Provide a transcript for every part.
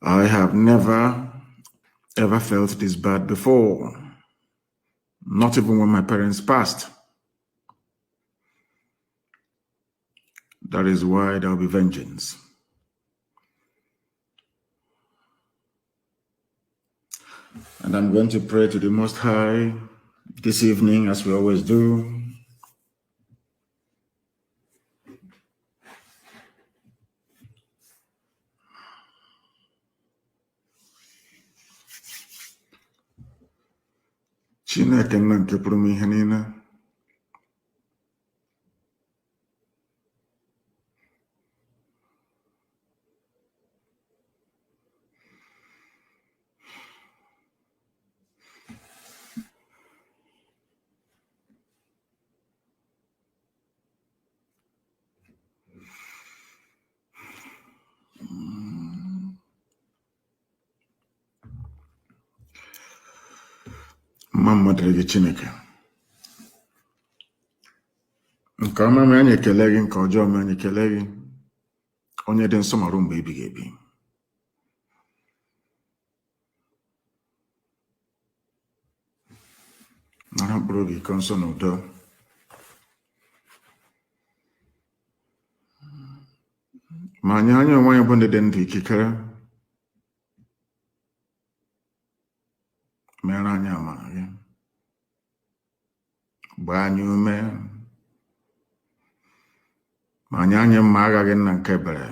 I have never ever felt this bad before, not even when my parents passed. That is why there will be vengeance. And I'm going to pray to the Most High this evening, as we always do. Chineke nna nke pụrụ m ihe niile, mma dịrị gị Chineke. Nke ọma mere anyị ekele gị, nke ọjọọ mere anyị ekele gị, onye dị nsọ ma ruo mgbe ebighị ebi. Nara mkpụrụ obi iko nsọ na udo. Ma anyị onwe anyị bụ ndị dị ndụ ikikere, mere anyị amara gị, gbaa anyị ume, ma anyị mma aghaghị nna nke ebere,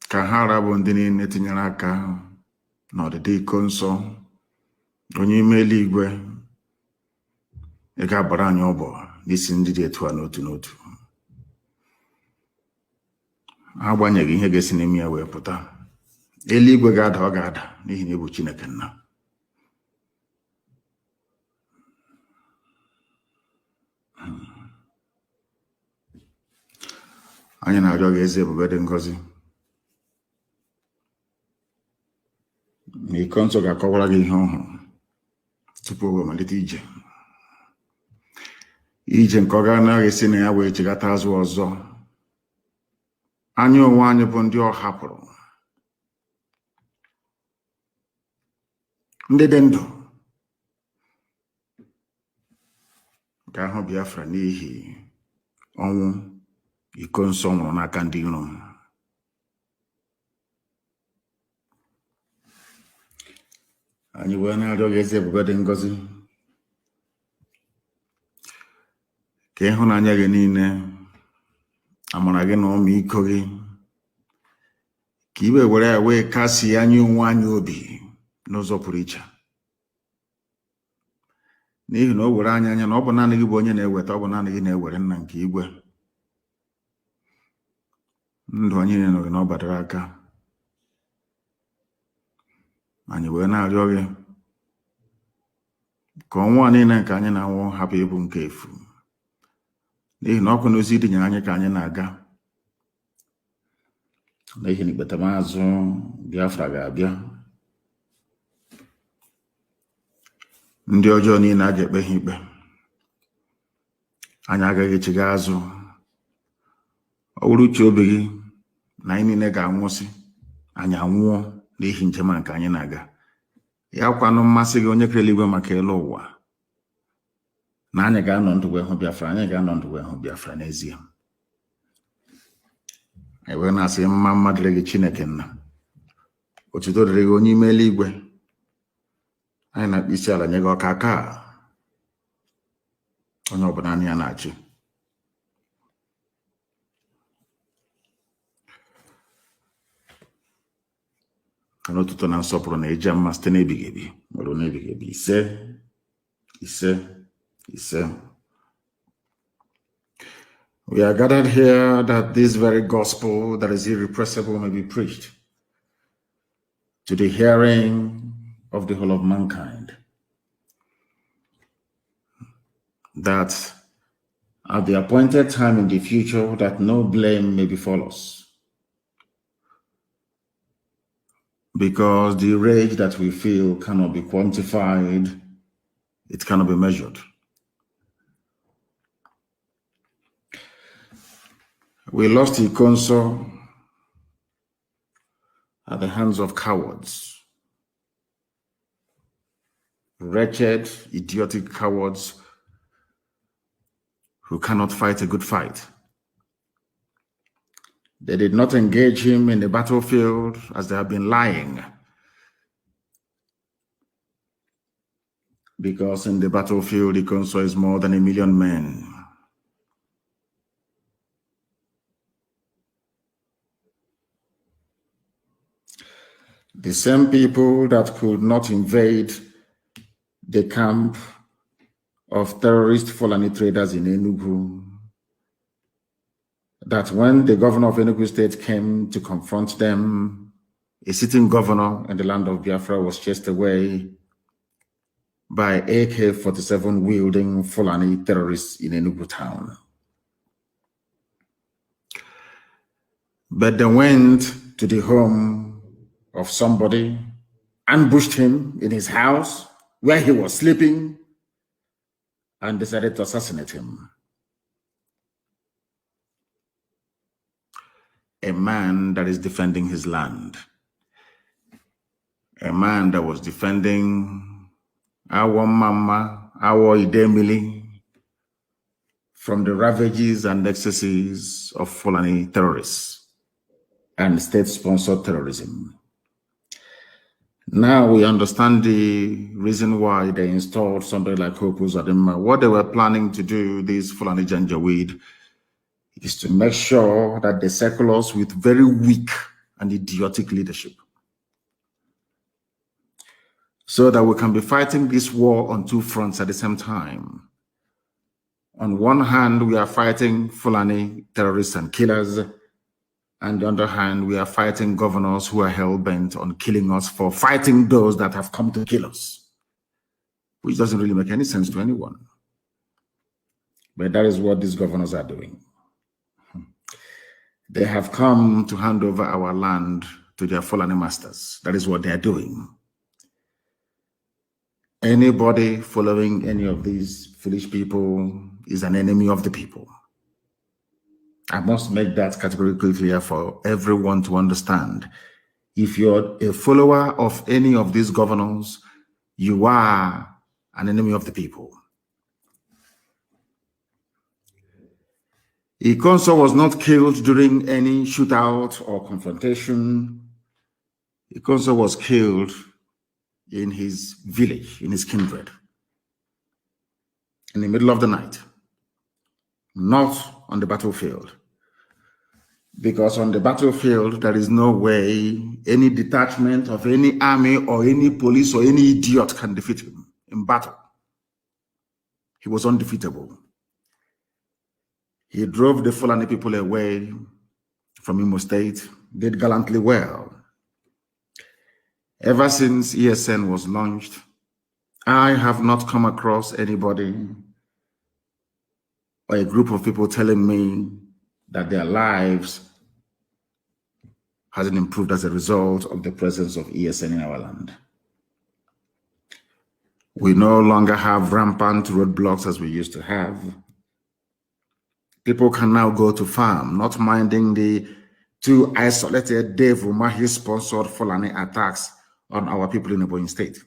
ka ha rabụ ndị niile tinyere aka n'ọdịdị iko nsọ onye ime eluigwe, ị ga-agbara anyị ọbọ n'isi ndị dị etu a n'otu n'otu, agbanyeghị ihe ga-esi n'ime ya wee pụta. Eluigwe ga-ada, ọ ga-ada, n'ihi na ị bụ Chineke nna. Anyị na-arịọ gị eze ebube dị ngọzi, ma iko nsọ ga-akọwara gị ihe ọhụrụ tupu o malite ije nke ọ ga-anaghị esi na ya wee chigata azụ ọzọ. Anyị onwe anyị bụ ndị ọ hapụrụ, ndị dị ndụ ga-ahụ Biafra n'ihi ọnwụ iko nsọ nwụrụ n'aka ndị iro. Anyị wee na-arịọ gị eze ebube dị ngọzi, ka ịhụnanya gị niile, amara gị na ọmịiko gị, ka iwe were ya wee kasị anyị onwe anyị obi n'ụzọ pụrụ iche, n'ihi na o were anya na ọ bụ naanị gị bụ onye na-eweta, ọ bụ naanị gị na-ewere nna nke igwe. Ndụ anyị nọ gị na ọ badara aka. Anyị wee na-arịọ gị ka ọnwa niile nke anyị na-anwụ hapụ ịbụ nke efu, n'ihi na ọkụ n'ozi dịnyere anyị ka anyị na-aga, n'ihi na ikpetamazụ Biafra ga-abịa. Ndị ọjọọ niile a ga-ekpe ha ikpe, anyị agaghị echigha azụ. Ọ bụrụ uche obi gị na anyị niile ga-anwụsị, anyị anwụọ n'ihi njem nke anyị na-aga. Ya kwanụ mmasị gị onye kere eluigwe maka elu ụwa, na anyị ga-anọ ndụ wee hụ Biafra, anyị ga-anọ ndụ wee hụ Biafra n'ezie. Anyị wee na-asị mma dịrị gị Chineke nna, otuto dịrị gị onye ime eluigwe. Anyị na-akpọ isi ala nye gị ọka aka onye ọbụla anyị ya na-achị. Ka n'otuto na nsọpụrụ na ịja mma site n'ebighị ebi ruo n'ebighị ebi. Ise ise ise. We are gathered here that this very gospel that is irrepressible may be preached to the hearing of the whole of mankind, that at the appointed time in the future that no blame may befall us, because the rage that we feel cannot be quantified, it cannot be measured. We lost Ikonso at the hands of cowards. Wretched, idiotic cowards who cannot fight a good fight. They did not engage him in the battlefield as they have been lying. Because in the battlefield, Ikonso is more than 1 million men. The same people that could not invade the camp of terrorist Fulani traders in Enugu, that when the governor of Enugu State came to confront them, a sitting governor in the land of Biafra was chased away by AK-47 wielding Fulani terrorists in Enugu town. But they went to the home of somebody, ambushed him in his house where he was sleeping, and decided to assassinate him. A man that is defending his land. A man that was defending our mama, our Idemili, from the ravages and excesses of Fulani terrorists and state-sponsored terrorism. Now we understand the reason why they installed somebody like Hope Uzodimma. What they were planning to do, this Fulani Janjaweed, is to make sure that they circle us with very weak and idiotic leadership, so that we can be fighting this war on two fronts at the same time. On one hand, we are fighting Fulani terrorists and killers. On the other hand, we are fighting governors who are hell-bent on killing us for fighting those that have come to kill us, which doesn't really make any sense to anyone. But that is what these governors are doing. They have come to hand over our land to their Fulani masters. That is what they are doing. Anybody following any of these foolish people is an enemy of the people. I must make that categorically clear for everyone to understand. If you're a follower of any of these governors, you are an enemy of the people. Ikonso was not killed during any shootout or confrontation. Ikonso was killed in his village, in his kindred, in the middle of the night, not on the battlefield. Because on the battlefield, there is no way any detachment of any army or any police or any idiot can defeat him in battle. He was undefeatable. He drove the Fulani people away from Imo State, did gallantly well. Ever since ESN was launched, I have not come across anybody or a group of people telling me that their lives hasn't improved as a result of the presence of ESN in our land. We no longer have rampant roadblocks as we used to have. People can now go to farm, not minding the two isolated Dave Umahi-sponsored Fulani attacks on our people in Ebonyi State.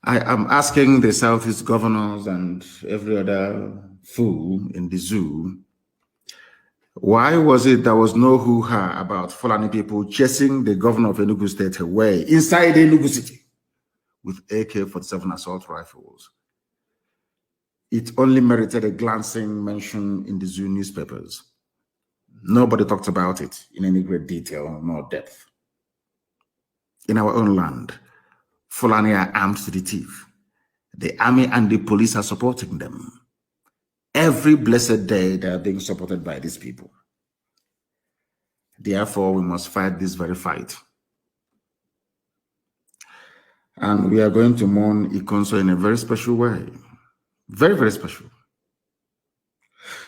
I am asking the Southeast governors and every other fool in the zoo, why was it there was no hoo-ha about Fulani people chasing the governor of Enugu State away inside Enugu City with AK-47 assault rifles? It only merited a glancing mention in the zoo newspapers. Nobody talked about it in any great detail nor depth. In our own land, Fulani are armed to the teeth. The army and the police are supporting them. Every blessed day, they are being supported by these people. Therefore, we must fight this very fight. And we are going to mourn Ikonso in a very special way. Very, very special.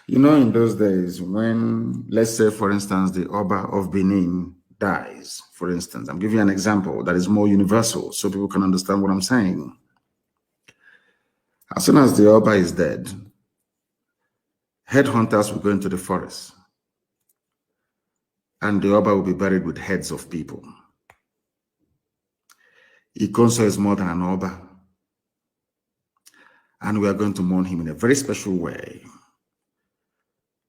You know, in those days, when, let's say, for instance, the Oba of Benin dies, for instance, I'm giving you an example that is more universal so people can understand what I'm saying. As soon as the Oba is dead, Headhunters will go into the forest, and the Oba will be buried with heads of people. Ikonso is more than an Oba, and we are going to mourn him in a very special way.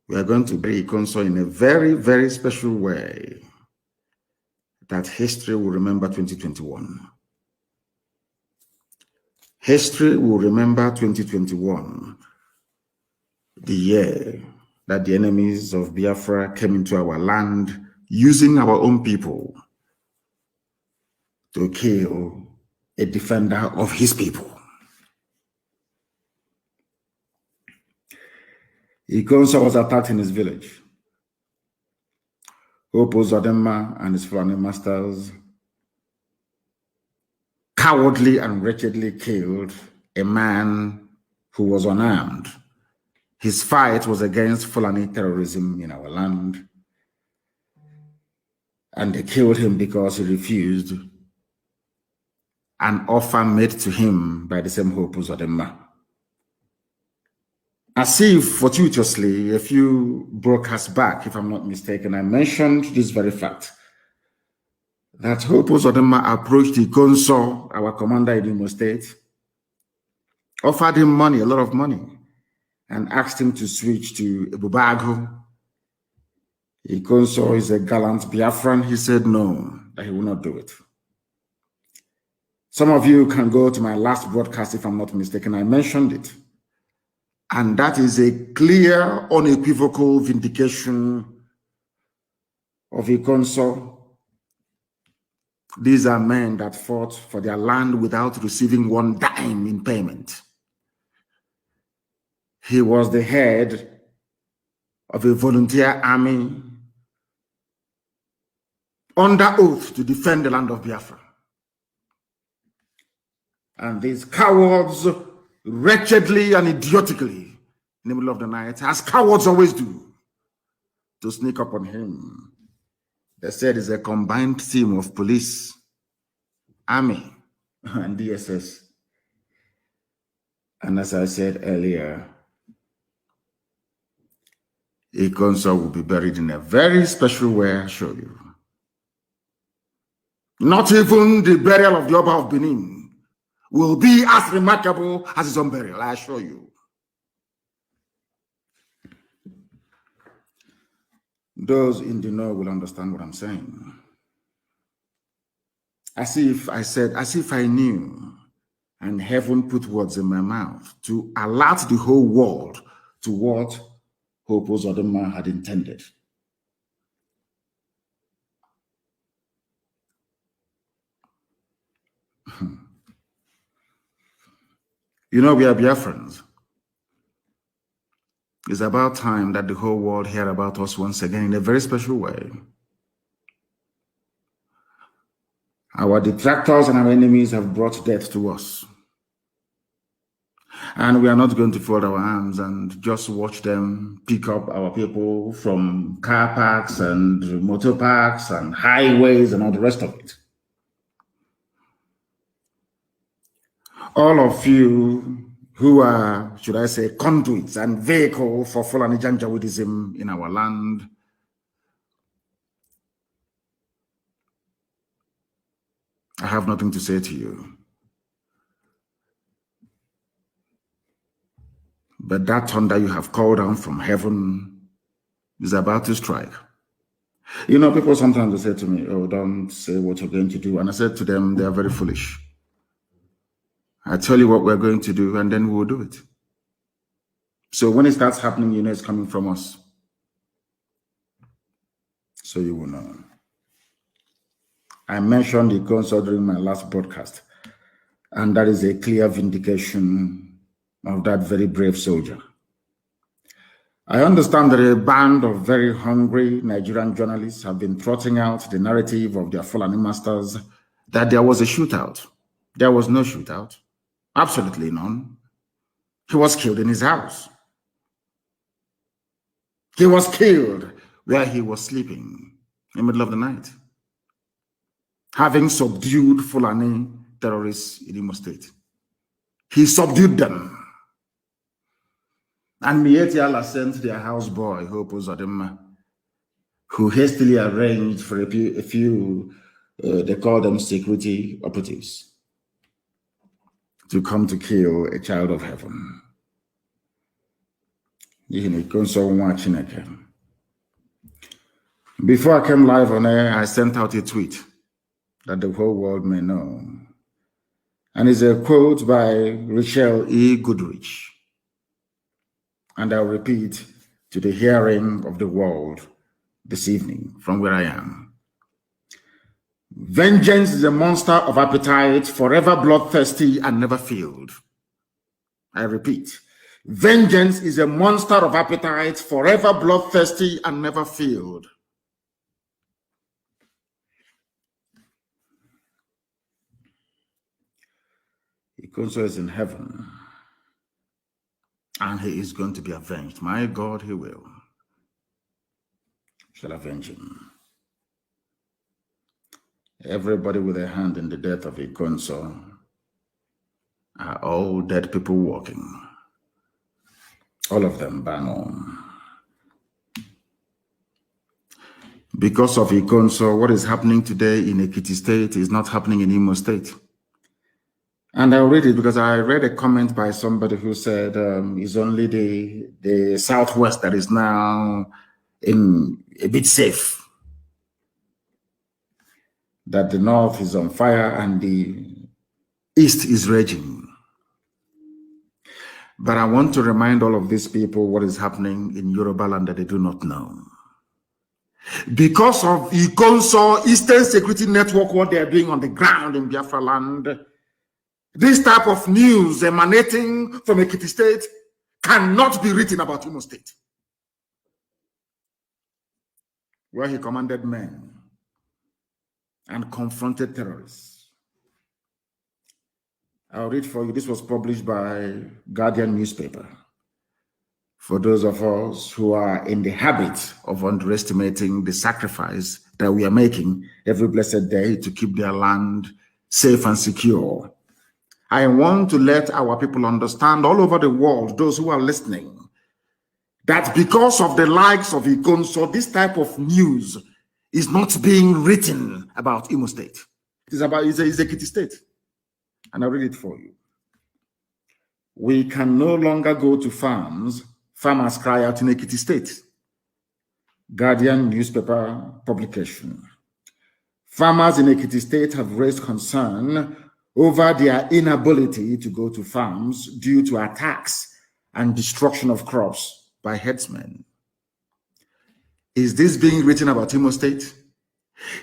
We are going to bury Ikonso in a very, very special way that history will remember 2021. History will remember 2021, the year that the enemies of Biafra came into our land using our own people to kill a defender of his people. Ikonso was attacked in his village. Hope Uzodinma and his Fulani masters cowardly and wretchedly killed a man who was unarmed. His fight was against Fulani terrorism in our land. And they killed him because he refused an offer made to him by the same Hope Uzodinma. As if fortuitously, a few broadcasts back, if I'm not mistaken, I mentioned this very fact, that Hope Uzodinma approached Ikonso, our commander in Imo State, offered him money, a lot of money, and asked him to switch to Ebubago. Ikonso is a gallant Biafran. He said no, that he will not do it. Some of you can go to my last broadcast, if I'm not mistaken, I mentioned it. And that is a clear, unequivocal vindication of Ikonso. These are men that fought for their land without receiving one dime in payment. He was the head of a volunteer army under oath to defend the land of Biafra. And these cowards wretchedly and idiotically in the middle of the night, as cowards always do, to sneak up on him. They said it's a combined team of police, army, and DSS. And as I said earlier, Ikonso will be buried in a very special way, I show you. Not even the burial of the Oba of Benin will be as remarkable as his own burial, I assure you. Those in the know will understand what I'm saying. As if I knew, and heaven put words in my mouth to alert the whole world to what Hope Uzodinma had intended. You know, we are Biafrans. It's about time that the whole world hear about us once again in a very special way. Our detractors and our enemies have brought death to us. And we are not going to fold our arms and just watch them pick up our people from car parks and motor parks and highways and all the rest of it. All of you who are, should I say, conduits and vehicle for Fulani Janjaweedism in our land, I have nothing to say to you. But that thunder you have called down from heaven is about to strike. You know, people sometimes they say to me, oh, don't say what you're going to do. And I said to them, they are very foolish. I tell you what we're going to do, and then we will do it. So when it starts happening, you know it's coming from us. So you will know. I mentioned the Ikonso during my last broadcast, and that is a clear vindication of that very brave soldier. I understand that a band of very hungry Nigerian journalists have been trotting out the narrative of their Fulani masters that there was a shootout. There was no shootout. Absolutely none. He was killed in his house. He was killed where he was sleeping in the middle of the night, having subdued Fulani terrorists in Imo State. He subdued them. And Mietiala sent their houseboy, Hope Uzodinma, who hastily arranged for a few they call them security operatives, to come to kill a child of heaven. Before I came live on air, I sent out a tweet that the whole world may know. And it's a quote by Richelle E. Goodrich. And I'll repeat to the hearing of the world this evening from where I am. Vengeance is a monster of appetite, forever bloodthirsty and never filled. I repeat, vengeance is a monster of appetite, forever bloodthirsty and never filled. Ikonso is in heaven, and he is going to be avenged. My God, he will. Shall avenge him. Everybody with a hand in the death of Ikonso are all dead people walking. All of them bang on. Because of Ikonso, what is happening today in Ekiti State is not happening in Imo State. And I'll read it because I read a comment by somebody who said it's only the Southwest that is now in a bit safe. That the North is on fire and the East is raging. But I want to remind all of these people what is happening in Yoruba land that they do not know. Because of Ikonso Eastern Security Network, what they are doing on the ground in Biafra land, this type of news emanating from Ekiti State cannot be written about Imo State, where he commanded men and confronted terrorists. I'll read for you. This was published by Guardian newspaper. For those of us who are in the habit of underestimating the sacrifice that we are making every blessed day to keep their land safe and secure, I want to let our people understand all over the world, those who are listening, that because of the likes of Ikonso, this type of news is not being written about Imo State. It's Ekiti State. And I'll read it for you. We can no longer go to farms. Farmers cry out in Ekiti State. Guardian newspaper publication. Farmers in Ekiti State have raised concern over their inability to go to farms due to attacks and destruction of crops by herdsmen. Is this being written about Imo State?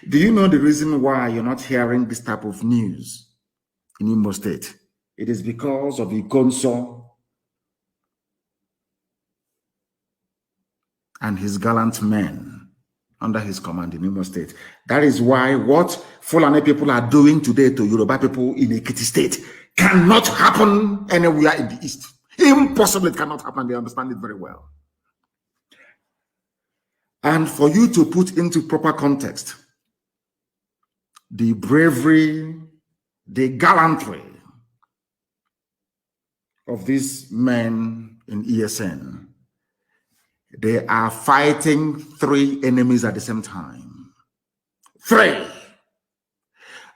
Do you know the reason why you're not hearing this type of news in Imo State? It is because of Ikonso and his gallant men under his command in Imo State. That is why what Fulani people are doing today to Yoruba people in Ekiti State cannot happen anywhere in the East. Impossible, it cannot happen. They understand it very well. And for you to put into proper context the bravery, the gallantry of these men in ESN, they are fighting 3 enemies at the same time. 3.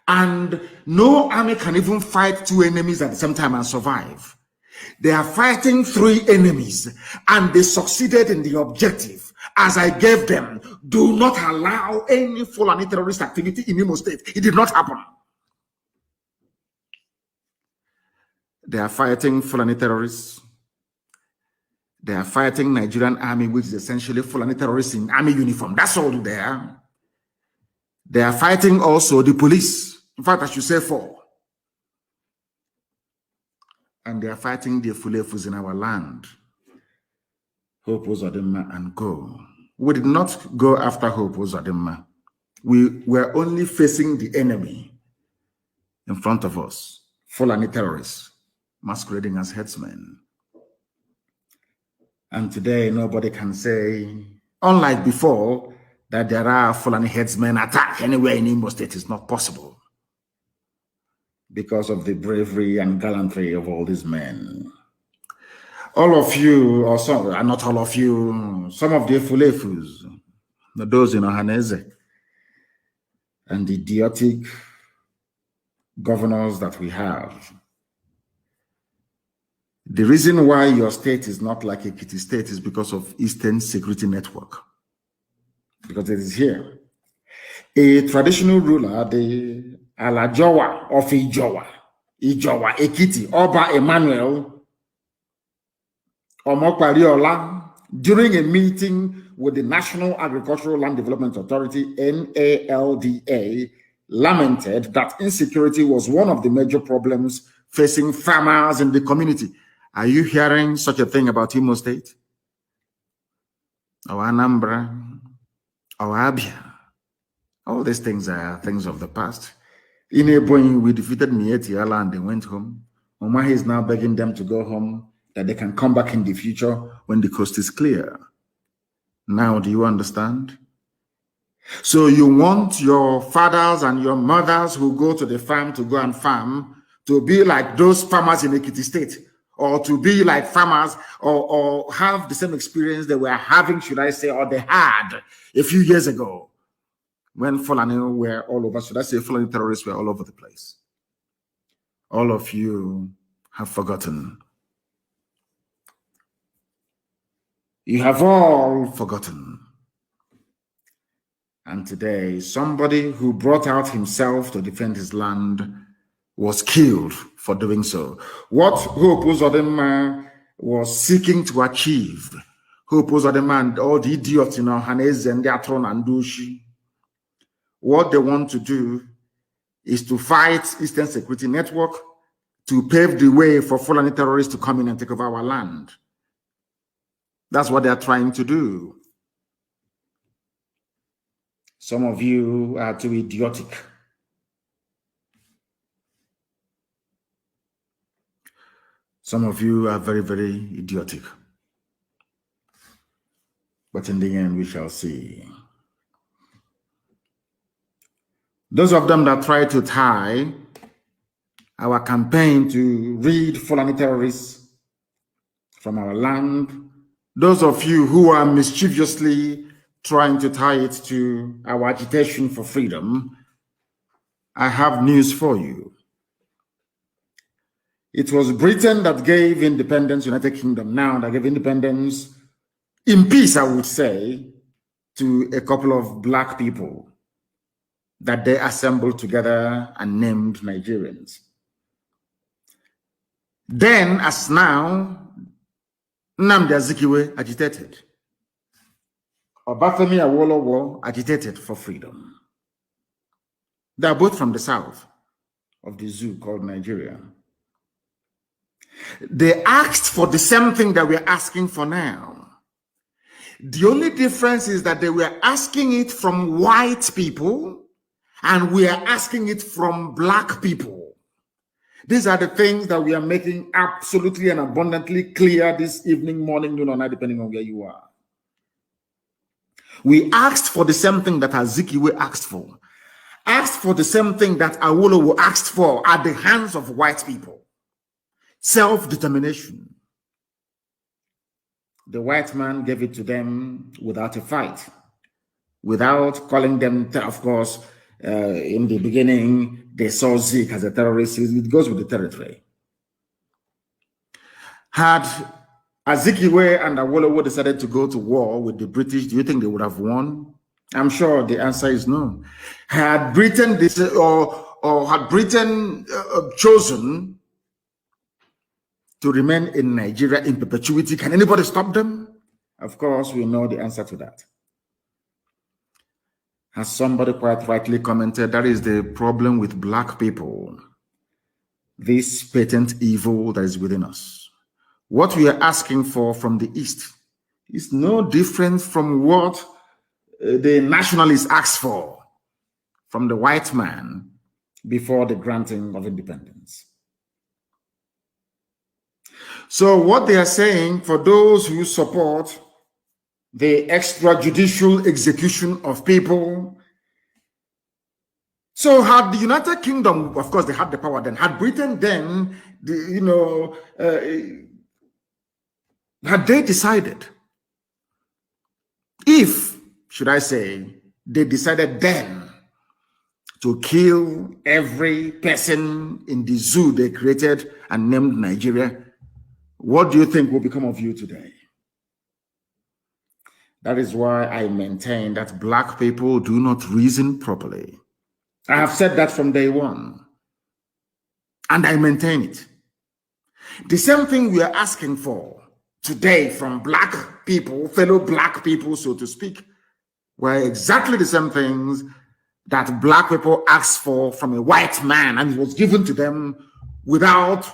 And no army can even fight 2 enemies at the same time and survive. They are fighting 3 enemies and they succeeded in the objective. As I gave them, do not allow any Fulani terrorist activity in Imo State. It did not happen. They are fighting Fulani terrorists. They are fighting Nigerian army, which is essentially Fulani terrorists in army uniform. That's all they are. They are fighting also the police. In fact, I should say 4. And they are fighting the Fulefus in our land. Hope Uzodinma and go. We did not go after Hope Uzodinma. We were only facing the enemy in front of us. Fulani terrorists masquerading as headsmen. And today, nobody can say, unlike before, that there are Fulani headsmen attack anywhere in Imo State. Is not possible because of the bravery and gallantry of all these men. All of you, or some, not all of you, some of the Efulefus, those in Ohaneze, and the idiotic governors that we have. The reason why your state is not like a kitty state is because of Eastern Security Network. Because it is here. A traditional ruler, the Alajowa of Ijowa, Ekiti, Oba Emmanuel, Omokwariola, during a meeting with the National Agricultural Land Development Authority, NALDA, lamented that insecurity was one of the major problems facing farmers in the community. Are you hearing such a thing about Imo State? Or Anambra? Or Abia? All these things are things of the past. In Ebonyi, we defeated Mietiala and they went home. Omahi is now begging them to go home, that they can come back in the future when the coast is clear. Now, do you understand? So you want your fathers and your mothers who go to the farm to go and farm to be like those farmers in Ekiti State, or to be like farmers or have the same experience they were having, should I say, or they had a few years ago when Fulani were all over. Should I say Fulani terrorists were all over the place? All of you have forgotten. You have all forgotten. And today, somebody who brought out himself to defend his land was killed for doing so. What Hope Uzodinma was seeking to achieve, Hope Uzodinma and all the idiots in Ohaneze and Diatron and Dushi, what they want to do is to fight Eastern Security Network to pave the way for Fulani terrorists to come in and take over our land. That's what they're trying to do. Some of you are too idiotic. Some of you are very, very idiotic. But in the end, we shall see. Those of them that try to tie our campaign to rid Fulani terrorists from our land, those of you who are mischievously trying to tie it to our agitation for freedom, I have news for you. It was Britain that gave independence, United Kingdom now, that gave independence in peace, I would say, to a couple of black people that they assembled together and named Nigerians. Then, as now, Nnamdi Azikiwe agitated. Obafemi Awolowo agitated for freedom. They are both from the south of the zoo called Nigeria. They asked for the same thing that we're asking for now. The only difference is that they were asking it from white people and we are asking it from black people. These are the things that we are making absolutely and abundantly clear this evening, morning, noon, or night, depending on where you are. We asked for the same thing that Azikiwe asked for the same thing that Awolowo asked for at the hands of white people. Self-determination. The white man gave it to them without a fight, without calling them, of course, in the beginning, they saw Zik as a terrorist. It goes with the territory. Had Azikiwe and Awolowo decided to go to war with the British, do you think they would have won? I'm sure the answer is no. Had Britain had Britain chosen to remain in Nigeria in perpetuity, can anybody stop them? Of course, we know the answer to that. As somebody quite rightly commented, that is the problem with black people. This patent evil that is within us. What we are asking for from the East is no different from what the nationalists asked for from the white man before the granting of independence. So what they are saying, for those who support the extrajudicial execution of people, so had the United Kingdom, of course they had the power then, had Britain then, Had they decided, if, should I say, they decided then to kill every person in the zoo they created and named Nigeria, what do you think will become of you today? That is why I maintain that black people do not reason properly. I have said that from day one, and I maintain it. The same thing we are asking for today from black people, fellow black people, so to speak, were exactly the same things that black people asked for from a white man, and it was given to them without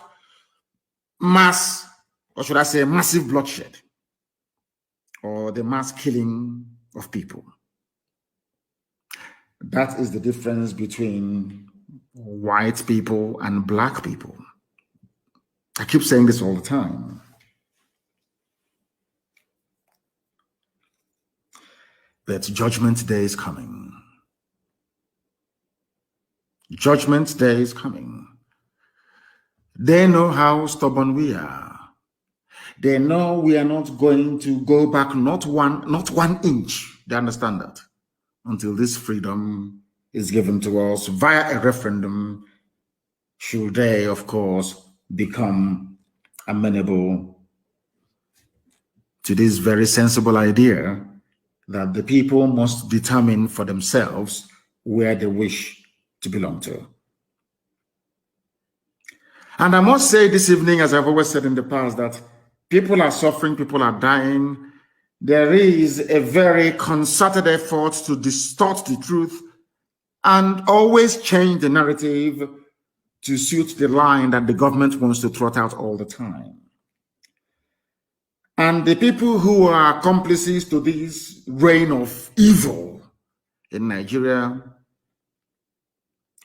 mass, or should I say massive bloodshed, or the mass killing of people. That is the difference between white people and black people. I keep saying this all the time. But Judgment Day is coming. Judgment Day is coming. They know how stubborn we are. They know we are not going to go back not one inch. They understand that until this freedom is given to us via a referendum, should they, of course, become amenable to this very sensible idea that the people must determine for themselves where they wish to belong to. And I must say this evening, as I've always said in the past, that people are suffering, people are dying. There is a very concerted effort to distort the truth and always change the narrative to suit the line that the government wants to trot out all the time. And the people who are accomplices to this reign of evil in Nigeria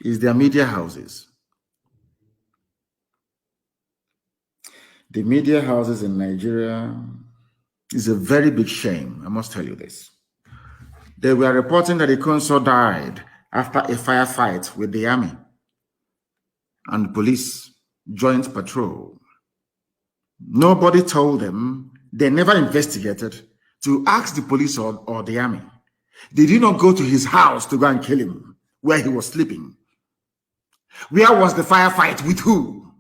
is their media houses. The media houses in Nigeria is a very big shame, I must tell you this. They were reporting that the consul died after a firefight with the army and police joint patrol. Nobody told them, they never investigated to ask the police or the army. They did not go to his house to go and kill him where he was sleeping. Where was the firefight? With who?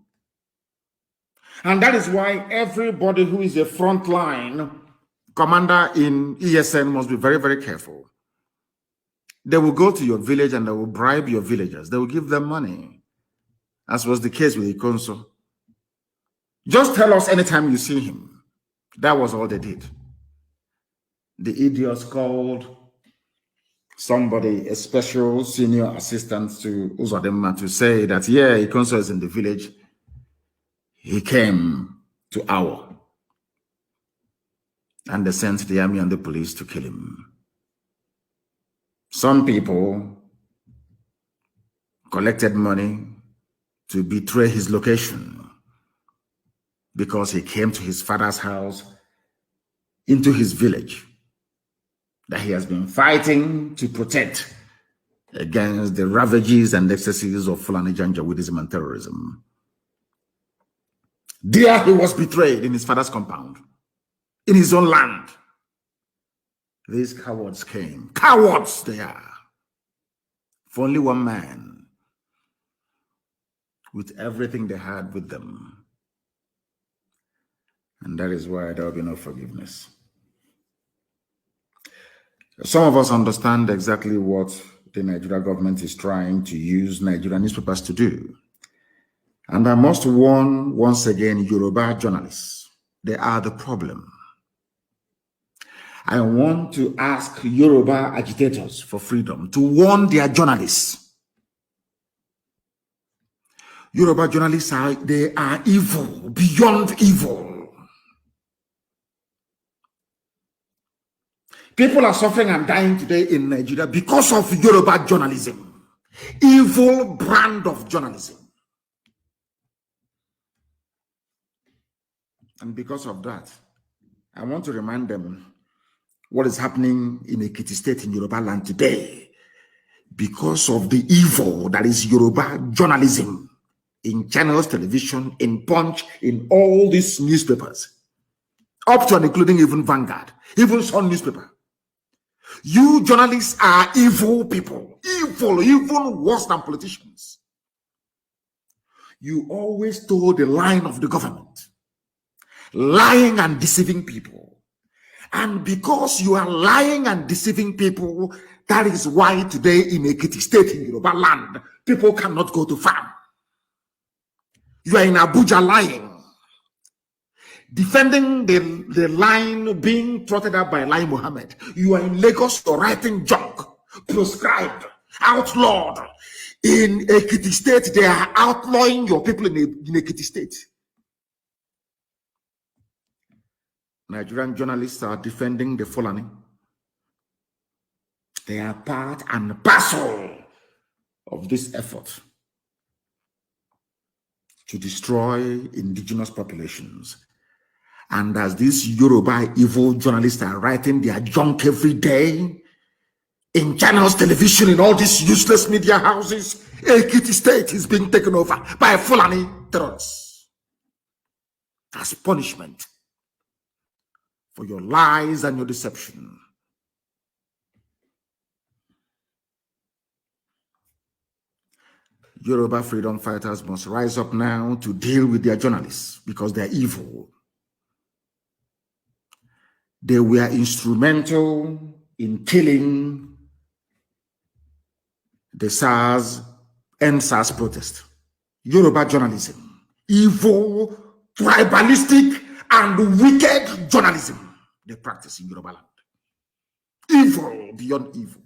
And that is why everybody who is a frontline commander in ESN must be very, very careful. They will go to your village and they will bribe your villagers. They will give them money, as was the case with the consul. Just tell us anytime you see him. That was all they did. The idiots called somebody, a special senior assistant to Uzodema, to say that, yeah, the consul is in the village. He came to Awa, and they sent the army and the police to kill him. Some people collected money to betray his location because he came to his father's house, into his village, that he has been fighting to protect against the ravages and excesses of Fulani Janjaweedism and terrorism. There he was betrayed in his father's compound, in his own land. These cowards came. Cowards they are. For only one man, with everything they had with them. And that is why there will be no forgiveness. Some of us understand exactly what the Nigerian government is trying to use Nigerian newspapers to do. And I must warn once again Yoruba journalists, they are the problem. I want to ask Yoruba agitators for freedom to warn their journalists. Yoruba journalists they are evil, beyond evil. People are suffering and dying today in Nigeria because of Yoruba journalism. Evil brand of journalism. And because of that, I want to remind them what is happening in Ekiti State in Yoruba land today. Because of the evil that is Yoruba journalism in channels, television, in Punch, in all these newspapers. up to and including even Vanguard, even Sun newspaper. You journalists are evil people, evil, even worse than politicians. You always toe the line of the government, lying and deceiving people. And because you are lying and deceiving people, that is why today in Ekiti State, in Yoruba land, people cannot go to farm. You are in Abuja lying, defending the line being trotted out by Lai Mohammed. You are in Lagos writing junk, proscribed, outlawed. In Ekiti State, they are outlawing your people in Ekiti State. Nigerian journalists are defending the Fulani. They are part and parcel of this effort to destroy indigenous populations. And as these Yoruba evil journalists are writing their junk every day in channels, television, in all these useless media houses, Ekiti State is being taken over by Fulani terrorists as punishment for your lies and your deception. Yoruba freedom fighters must rise up now to deal with their journalists because they are evil. They were instrumental in killing the SARS protest. Yoruba journalism, evil, tribalistic, and wicked journalism they practice in Yoruba land. Evil beyond evil.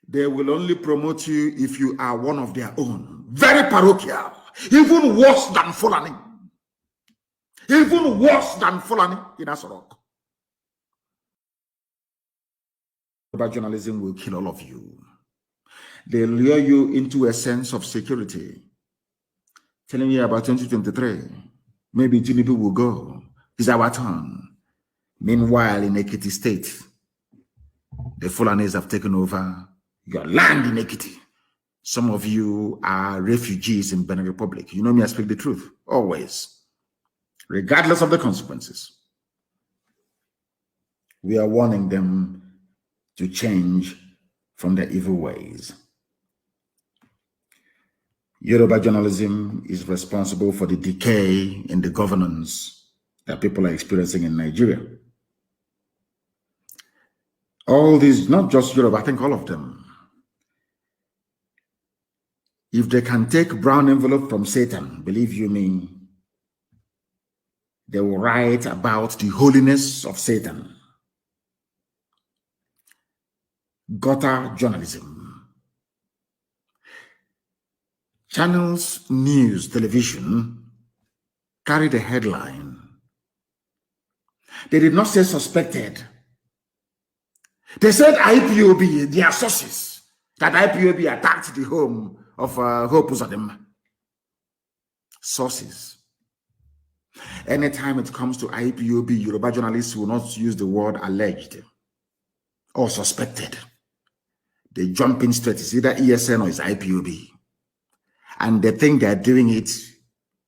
They will only promote you if you are one of their own. Very parochial. Even worse than Fulani. Even worse than Fulani in Asorok. Yoruba journalism will kill all of you. They lure you into a sense of security, telling you about 2023. Maybe Tinubu will go. It's our turn. Meanwhile, in Ekiti State, the Fulanis have taken over your land in Ekiti. Some of you are refugees in Benin Republic. You know me, I speak the truth, always, regardless of the consequences. We are warning them to change from their evil ways. Yoruba journalism is responsible for the decay in the governance that people are experiencing in Nigeria. All these, not just Yoruba, I think all of them. If they can take brown envelope from Satan, believe you me, they will write about the holiness of Satan. Gutter journalism. Channels, news, television carry the headline. They did not say suspected. They said IPOB, their sources, that IPOB attacked the home of Hope Uzodimma. Sources. Anytime it comes to IPOB, Yoruba journalists will not use the word alleged or suspected. They jump in straight. It's either ESN or it's IPOB. And they think they're doing it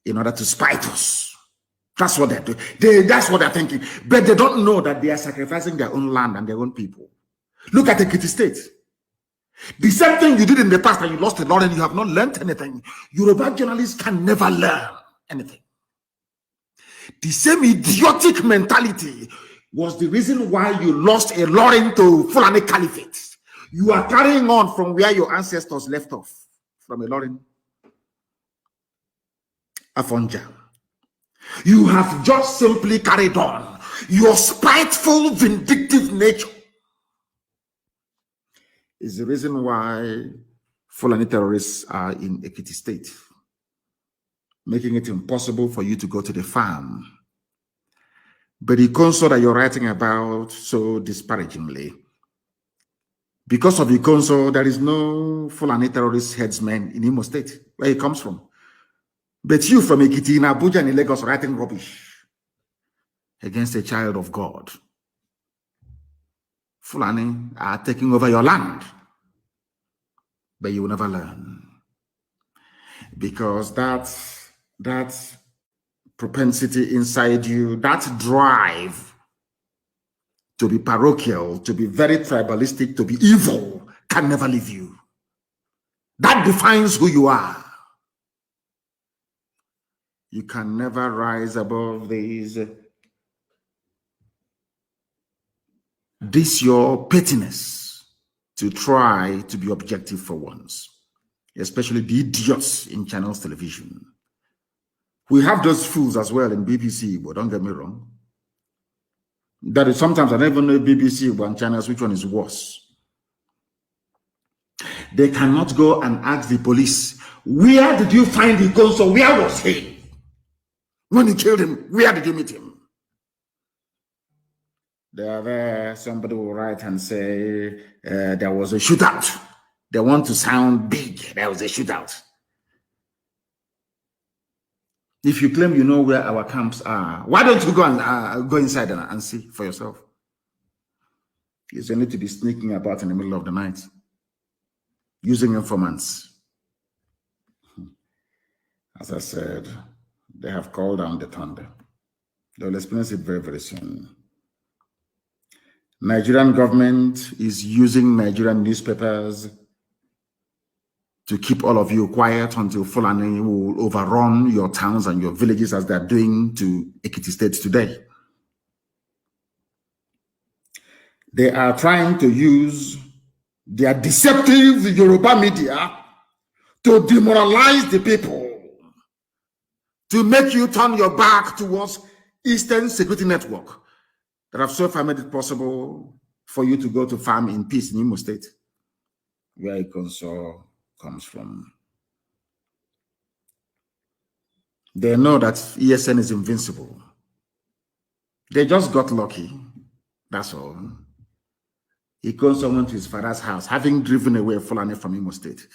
in order to spite us. That's what they're doing. That's what they're thinking. But they don't know that they are sacrificing their own land and their own people. Look at the Ekiti State. The same thing you did in the past and you lost a lot and you have not learned anything. Yoruba journalists can never learn anything. The same idiotic mentality was the reason why you lost a lot into Fulani Caliphate. You are carrying on from where your ancestors left off, from a Lorin Afonja. You have just simply carried on your spiteful, vindictive nature. Is the reason why Fulani terrorists are in Ekiti State, making it impossible for you to go to the farm. But the console that you're writing about so disparagingly, because of the console, there is no Fulani terrorist headsman in Imo State, where he comes from. But you from Ekiti in Abuja and in Lagos writing rubbish against a child of God. Fulani are taking over your land, but you will never learn. Because that propensity inside you, that drive to be parochial, to be very tribalistic, to be evil, can never leave you. That defines who you are. You can never rise above this your pettiness to try to be objective for once, especially the idiots in channels television. We have those fools as well in BBC, but don't get me wrong. That is sometimes I don't even know BBC one channels, which one is worse. They cannot go and ask the police, where did you find the gun? So where was he? When you killed him, where did you meet him? There, somebody will write and say, there was a shootout. They want to sound big. There was a shootout. If you claim you know where our camps are, why don't you go and go inside and see for yourself? You need to be sneaking about in the middle of the night, using informants. As I said, they have called down the thunder. They will experience it very, very soon. Nigerian government is using Nigerian newspapers to keep all of you quiet until Fulani will overrun your towns and your villages as they're doing to Ekiti State today. They are trying to use their deceptive Yoruba media to demoralize the people, to make you turn your back towards Eastern Security Network that have so far made it possible for you to go to farm in peace in Imo State, where Ikonso comes from. They know that ESN is invincible. They just got lucky. That's all. Ikonso went to his father's house, having driven away Fulani from Imo State.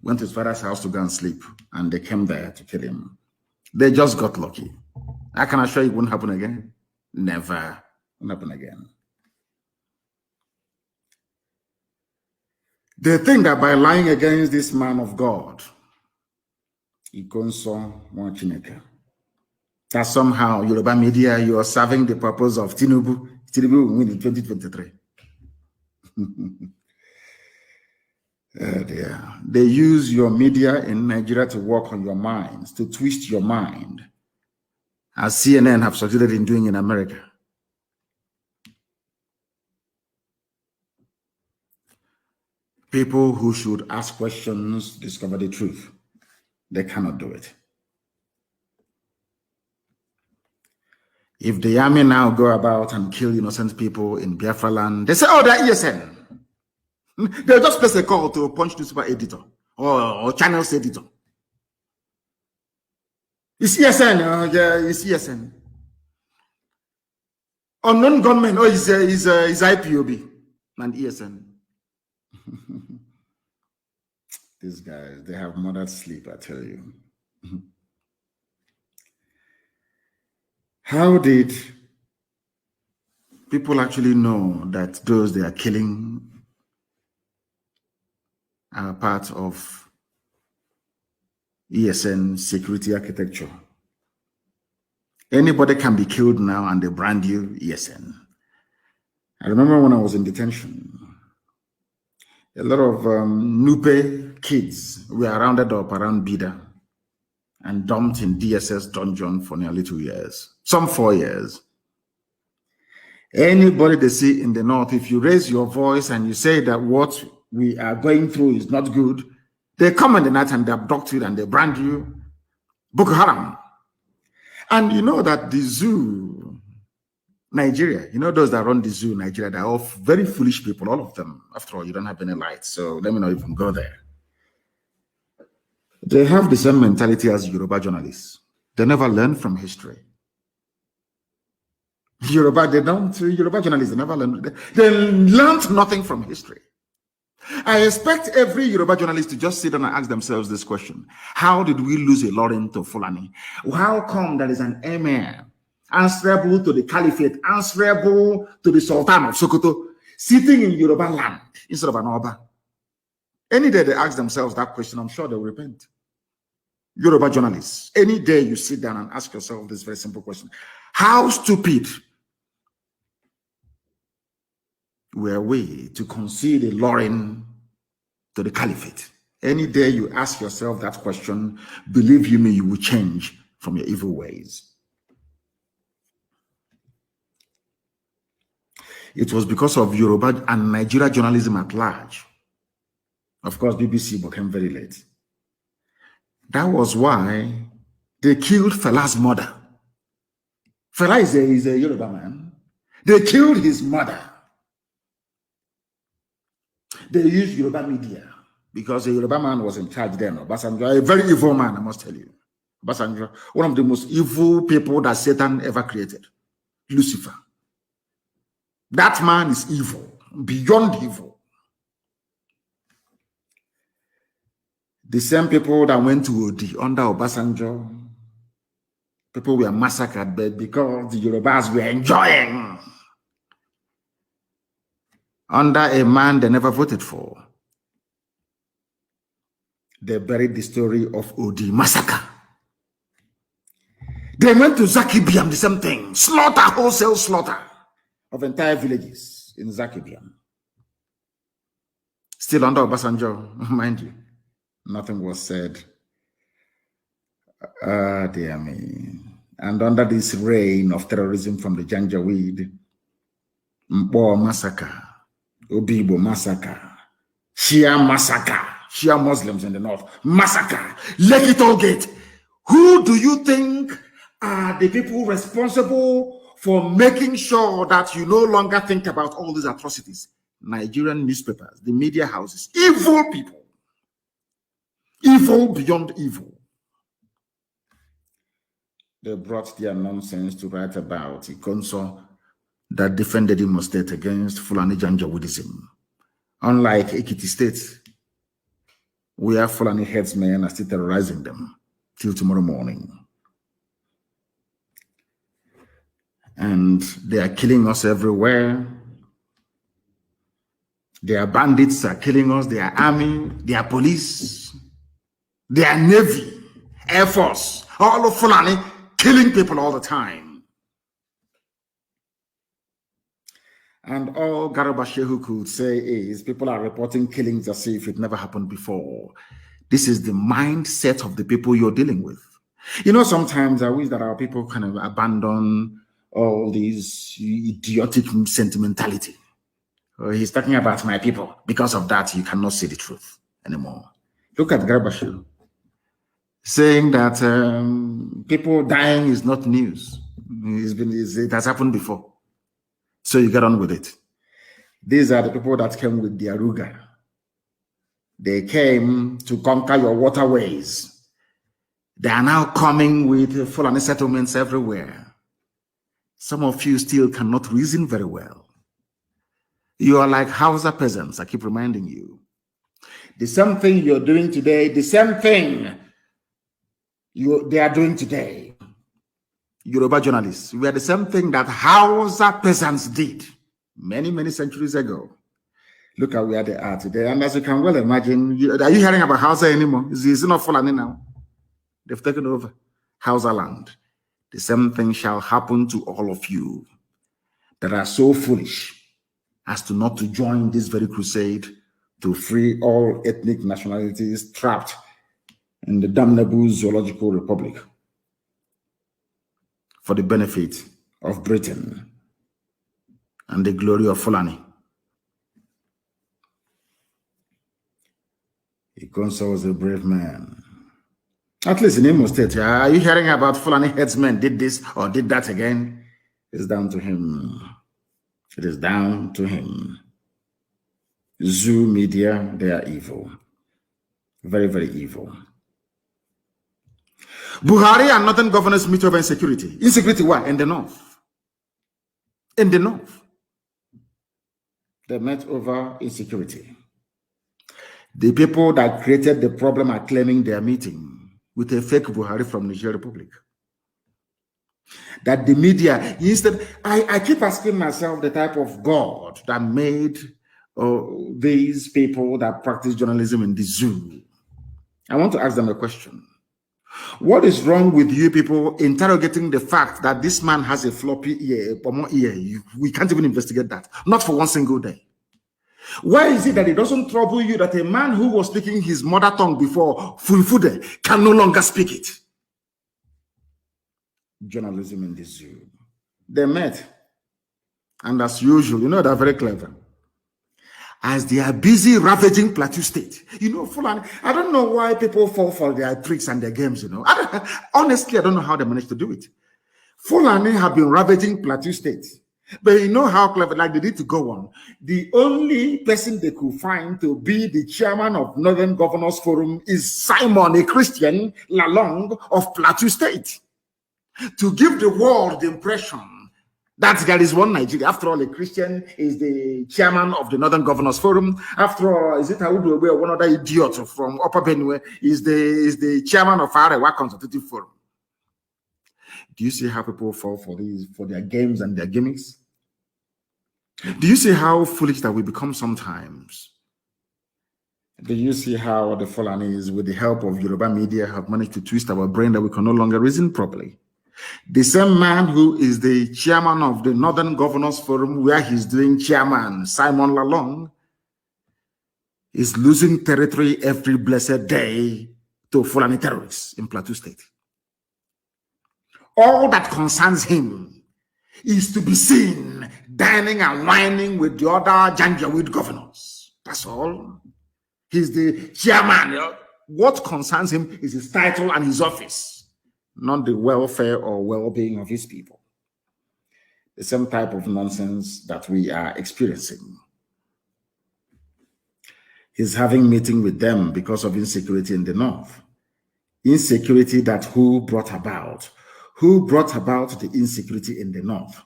Went to his father's house to go and sleep, and they came there to kill him. They just got lucky. I can assure you it won't happen again. Never. Won't happen again. They think that by lying against this man of God, Ikonso Mwachineke, that somehow Yoruba media, you are serving the purpose of Tinubu. Tinubu will win in 2023. Oh dear. They use your media in Nigeria to work on your minds, to twist your mind, as CNN have succeeded in doing in America. People who should ask questions discover the truth. They cannot do it. If the army now go about and kill innocent people in Biafra land, they say, oh, they're ESN. They'll just place a call to a Punch newspaper editor or channels editor. It's ESN. Yeah, it's ESN. Unknown gunmen. Oh, it's IPOB and ESN. These guys, they have murdered sleep, I tell you. How did people actually know that those they are killing are part of ESN security architecture? Anybody can be killed now and they brand you ESN. I remember when I was in detention, a lot of Nupe kids were rounded up around Bida and dumped in DSS dungeon for nearly 2 years, some 4 years. Anybody they see in the north, if you raise your voice and you say that what we are going through is not good, they come in the night and they abduct you and they brand you Boko Haram. And you know that the zoo, Nigeria, you know those that run the zoo, Nigeria, they're all very foolish people, all of them. After all, you don't have any lights, so let me not even go there. They have the same mentality as Yoruba journalists. They never learn from history. Yoruba journalists, they never learn. They learned nothing from history. I expect every Yoruba journalist to just sit down and ask themselves this question. How did we lose a Lauren to Fulani? How come there is an emir answerable to the caliphate, answerable to the Sultan of Sokoto, sitting in Yoruba land instead of an Oba? Any day they ask themselves that question, I'm sure they'll repent. Yoruba journalists, any day you sit down and ask yourself this very simple question: how stupid were we to concede a luring to the caliphate? Any day you ask yourself that question, believe you me, you will change from your evil ways. It was because of Yoruba and Nigeria journalism at large. Of course, BBC became very late. That was why they killed Fela's mother. Fela is a Yoruba man. They killed his mother. They used Yoruba media because a Yoruba man was in charge then. Obasanjo, a very evil man, I must tell you. Obasanjo, one of the most evil people that Satan ever created. Lucifer. That man is evil, beyond evil. The same people that went to Odi under Obasanjo, people were massacred, but because the Yorubas were enjoying under a man they never voted for, they buried the story of Odi massacre. They went to Zaki Biam, the same thing, slaughter, wholesale slaughter of entire villages in Zaki Biam. Still under Obasanjo, mind you. Nothing was said. Dear me. And under this reign of terrorism from the Janjaweed, Mpo massacre, Obibo massacre, Shia massacre, Shia Muslims in the north, massacre, Lekki Tollgate. Who do you think are the people responsible for making sure that you no longer think about all these atrocities? Nigerian newspapers, the media houses, evil people. Evil beyond evil. They brought their nonsense to write about Ikonso that defended Imo State against Fulani Janjaweedism. Unlike Ekiti State, where Fulani headsmen are still terrorizing them till tomorrow morning. And they are killing us everywhere. Their bandits are killing us, their army, their police, their navy, air force, all of Fulani killing people all the time. And all Garba Shehu could say is people are reporting killings as if it never happened before. This is the mindset of the people you're dealing with. You know, sometimes I wish that our people kind of abandon all these idiotic sentimentality. He's talking about my people. Because of that, you cannot see the truth anymore. Look at Garba Shehu saying that people dying is not news. It has happened before. So you get on with it. These are the people that came with the Aruga. They came to conquer your waterways. They are now coming with Fulani settlements everywhere. Some of you still cannot reason very well. You are like Hausa peasants, I keep reminding you. The same thing you're doing today, the same thing they are doing today. Yoruba journalists, we are the same thing that Hausa peasants did many, many centuries ago. Look at where they are today. And as you can well imagine, are you hearing about Hausa anymore? Is it not Fulani now? They've taken over Hausa land. The same thing shall happen to all of you that are so foolish as to not to join this very crusade to free all ethnic nationalities trapped in the damnable zoological republic for the benefit of Britain and the glory of Fulani. Ikonso was a brave man. At least in Imo State, are you hearing about Fulani headsmen did this or did that again? It's down to him. It is down to him. Zoo media, they are evil. Very, very evil. Buhari and northern governors meet over insecurity. Insecurity where? In the north. In the north. They met over insecurity. The people that created the problem are claiming they are meeting with a fake Buhari from Niger Republic. That the media, instead, I keep asking myself the type of God that made these people that practice journalism in the zoo. I want to ask them a question. What is wrong with you people interrogating the fact that this man has a floppy ear, a pomo ear? We can't even investigate that. Not for one single day. Why is it that it doesn't trouble you that a man who was speaking his mother tongue before, Fulfude, can no longer speak it? Journalism in the zoo. They met. And as usual, you know, they're very clever. As they are busy ravaging Plateau State. You know, Fulani, I don't know why people fall for their tricks and their games, you know. Honestly, I don't know how they managed to do it. Fulani have been ravaging Plateau State. But you know how clever, like they did to go on. The only person they could find to be the chairman of Northern Governors Forum is Simon, a Christian, Lalong of Plateau State. To give the world the impression that there is one Nigeria. After all, a Christian is the chairman of the Northern Governors Forum. After all, is it Audu or one other idiot from Upper Benue is the chairman of Arewa Consultative Forum? Do you see how people fall for their games and their gimmicks? Do you see how foolish that we become sometimes? Do you see how the Fulanis, with the help of Yoruba media, have managed to twist our brain that we can no longer reason properly? The same man who is the chairman of the Northern Governors Forum, where he's doing chairman, Simon Lalong, is losing territory every blessed day to Fulani terrorists in Plateau State. All that concerns him is to be seen dining and whining with the other Janjaweed governors. That's all. He's the chairman. What concerns him is his title and his office, not the welfare or well-being of his people. The same type of nonsense that we are experiencing. He's having meeting with them because of insecurity in the north. Insecurity that who brought about? Who brought about the insecurity in the north?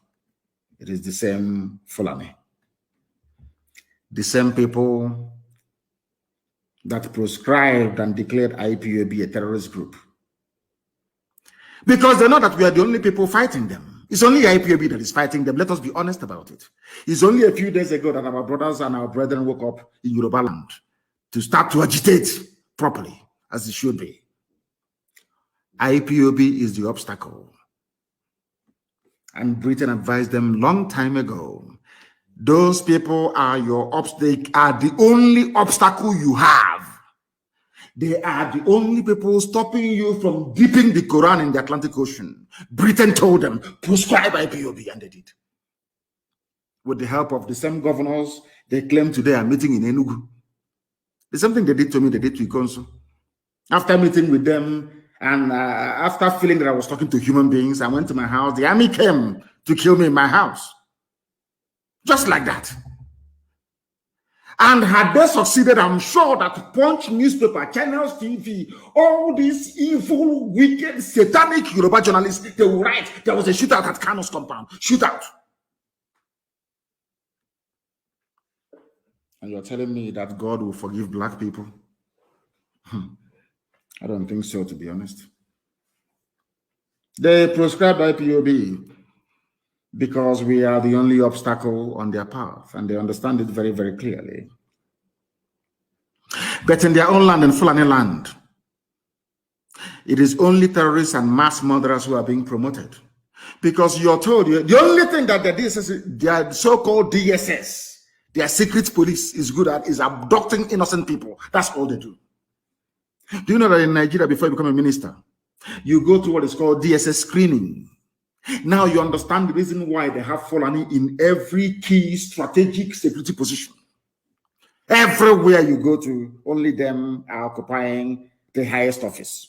It is the same Fulani. The same people that proscribed and declared IPOB a terrorist group. Because they know that we are the only people fighting them. It's only IPOB that is fighting them. Let us be honest about it. It's only a few days ago that our brothers and our brethren woke up in Yoruba land to start to agitate properly, as it should be. IPOB is the obstacle. And Britain advised them long time ago, those people are they are the only obstacle you have. They are the only people stopping you from dipping the Quran in the Atlantic Ocean. Britain told them, proscribe IPOB, and they did. With the help of the same governors, they claim today are meeting in Enugu. The same thing they did to me, they did to Ikonso. After meeting with them, and after feeling that I was talking to human beings, I went to my house. The army came to kill me in my house. Just like that. And had they succeeded, I'm sure that Punch newspaper, Channels TV, all these evil, wicked, satanic Yoruba journalists, they will write, there was a shootout at Kano's compound. Shootout. And you're telling me that God will forgive black people? I don't think so, to be honest. They proscribed IPOB because we are the only obstacle on their path, and they understand it very, very clearly. But in their own land, in Fulani land, it is only terrorists and mass murderers who are being promoted. Because you're told, the only thing that the DSS, their so-called DSS, their secret police is good at is abducting innocent people. That's all they do. Do you know that in Nigeria, before you become a minister, you go through what is called DSS screening? Now you understand the reason why they have Fulani in every key strategic security position. Everywhere you go to, only them are occupying the highest office.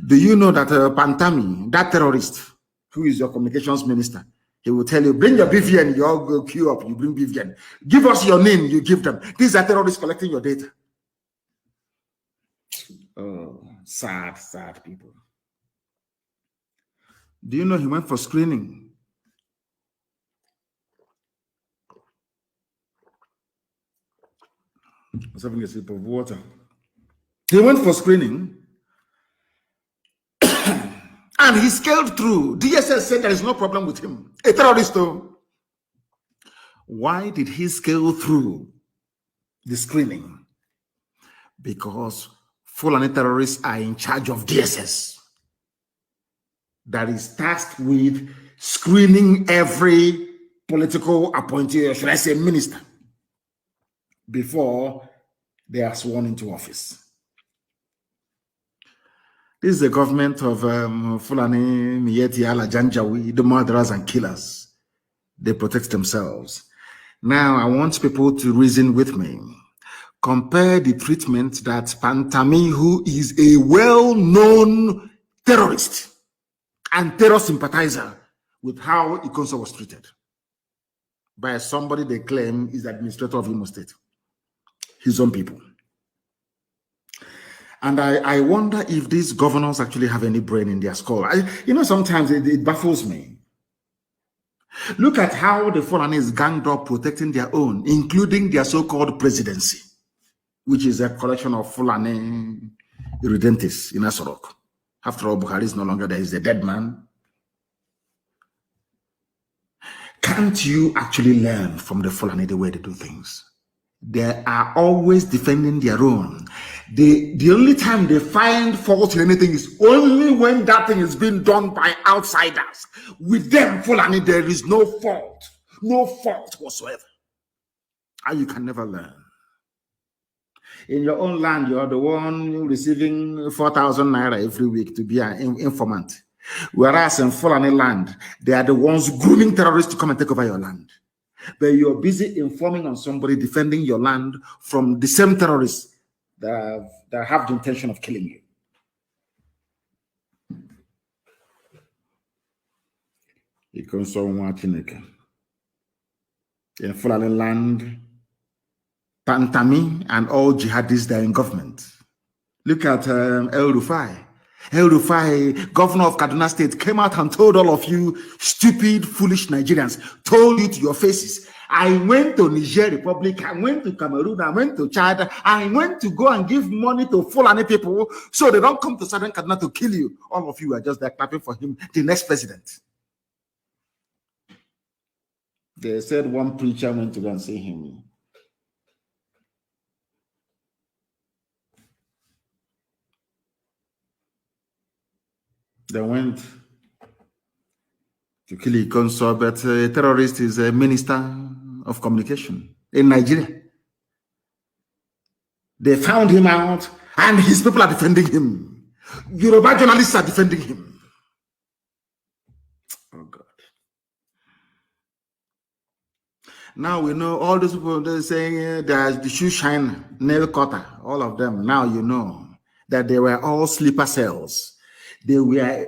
Do you know that Pantami, that terrorist, who is your communications minister, he will tell you, bring your BVN, you all go queue up, you bring BVN. Give us your name, you give them. These are terrorists collecting your data. Oh, sad, sad people. Do you know he went for screening? I was having a sip of water. He went for screening and he scaled through. DSS said there is no problem with him. A terrorist though. Why did he scale through the screening? Because Fulani terrorists are in charge of DSS that is tasked with screening every political appointee, or should I say minister, before they are sworn into office. This is the government of Fulani, Miyetti, Ala Janjawi, the murderers and killers. They protect themselves. Now, I want people to reason with me. Compare the treatment that Pantami, who is a well-known terrorist and terror sympathizer, with how Ikonso was treated by somebody they claim is the administrator of Imo State, his own people. And I wonder if these governors actually have any brain in their skull. Sometimes it baffles me. Look at how the Fulanis ganged up protecting their own, including their so-called presidency, which is a collection of Fulani irredentists in Asorok. After all, Buhari is no longer there, he's a dead man. Can't you actually learn from the Fulani the way they do things? They are always defending their own. The only time they find fault in anything is only when that thing is being done by outsiders. With them, Fulani, there is no fault whatsoever. And you can never learn. In your own land, you're the one receiving 4,000 naira every week to be an informant. Whereas in Fulani land, they are the ones grooming terrorists to come and take over your land. But you're busy informing on somebody defending your land from the same terrorists that have the intention of killing you. You can so watching in Fulani land, Pantami and all jihadists that are in government. Look at El Rufai. El Rufai, governor of Kaduna State, came out and told all of you stupid, foolish Nigerians, told you to your faces, I went to Niger Republic, I went to Cameroon, I went to Chad, I went to go and give money to Fulani people so they don't come to Southern Kaduna to kill you. All of you are just there clapping for him, the next president. They said one preacher went to go and see him. They went to kill Ikonso, but a terrorist is a minister of communication in Nigeria. They found him out, and his people are defending him. Yoruba journalists are defending him. Oh, God. Now we know all those people, they're saying there's the shoe shine, nail cutter, all of them. Now you know that they were all sleeper cells. They were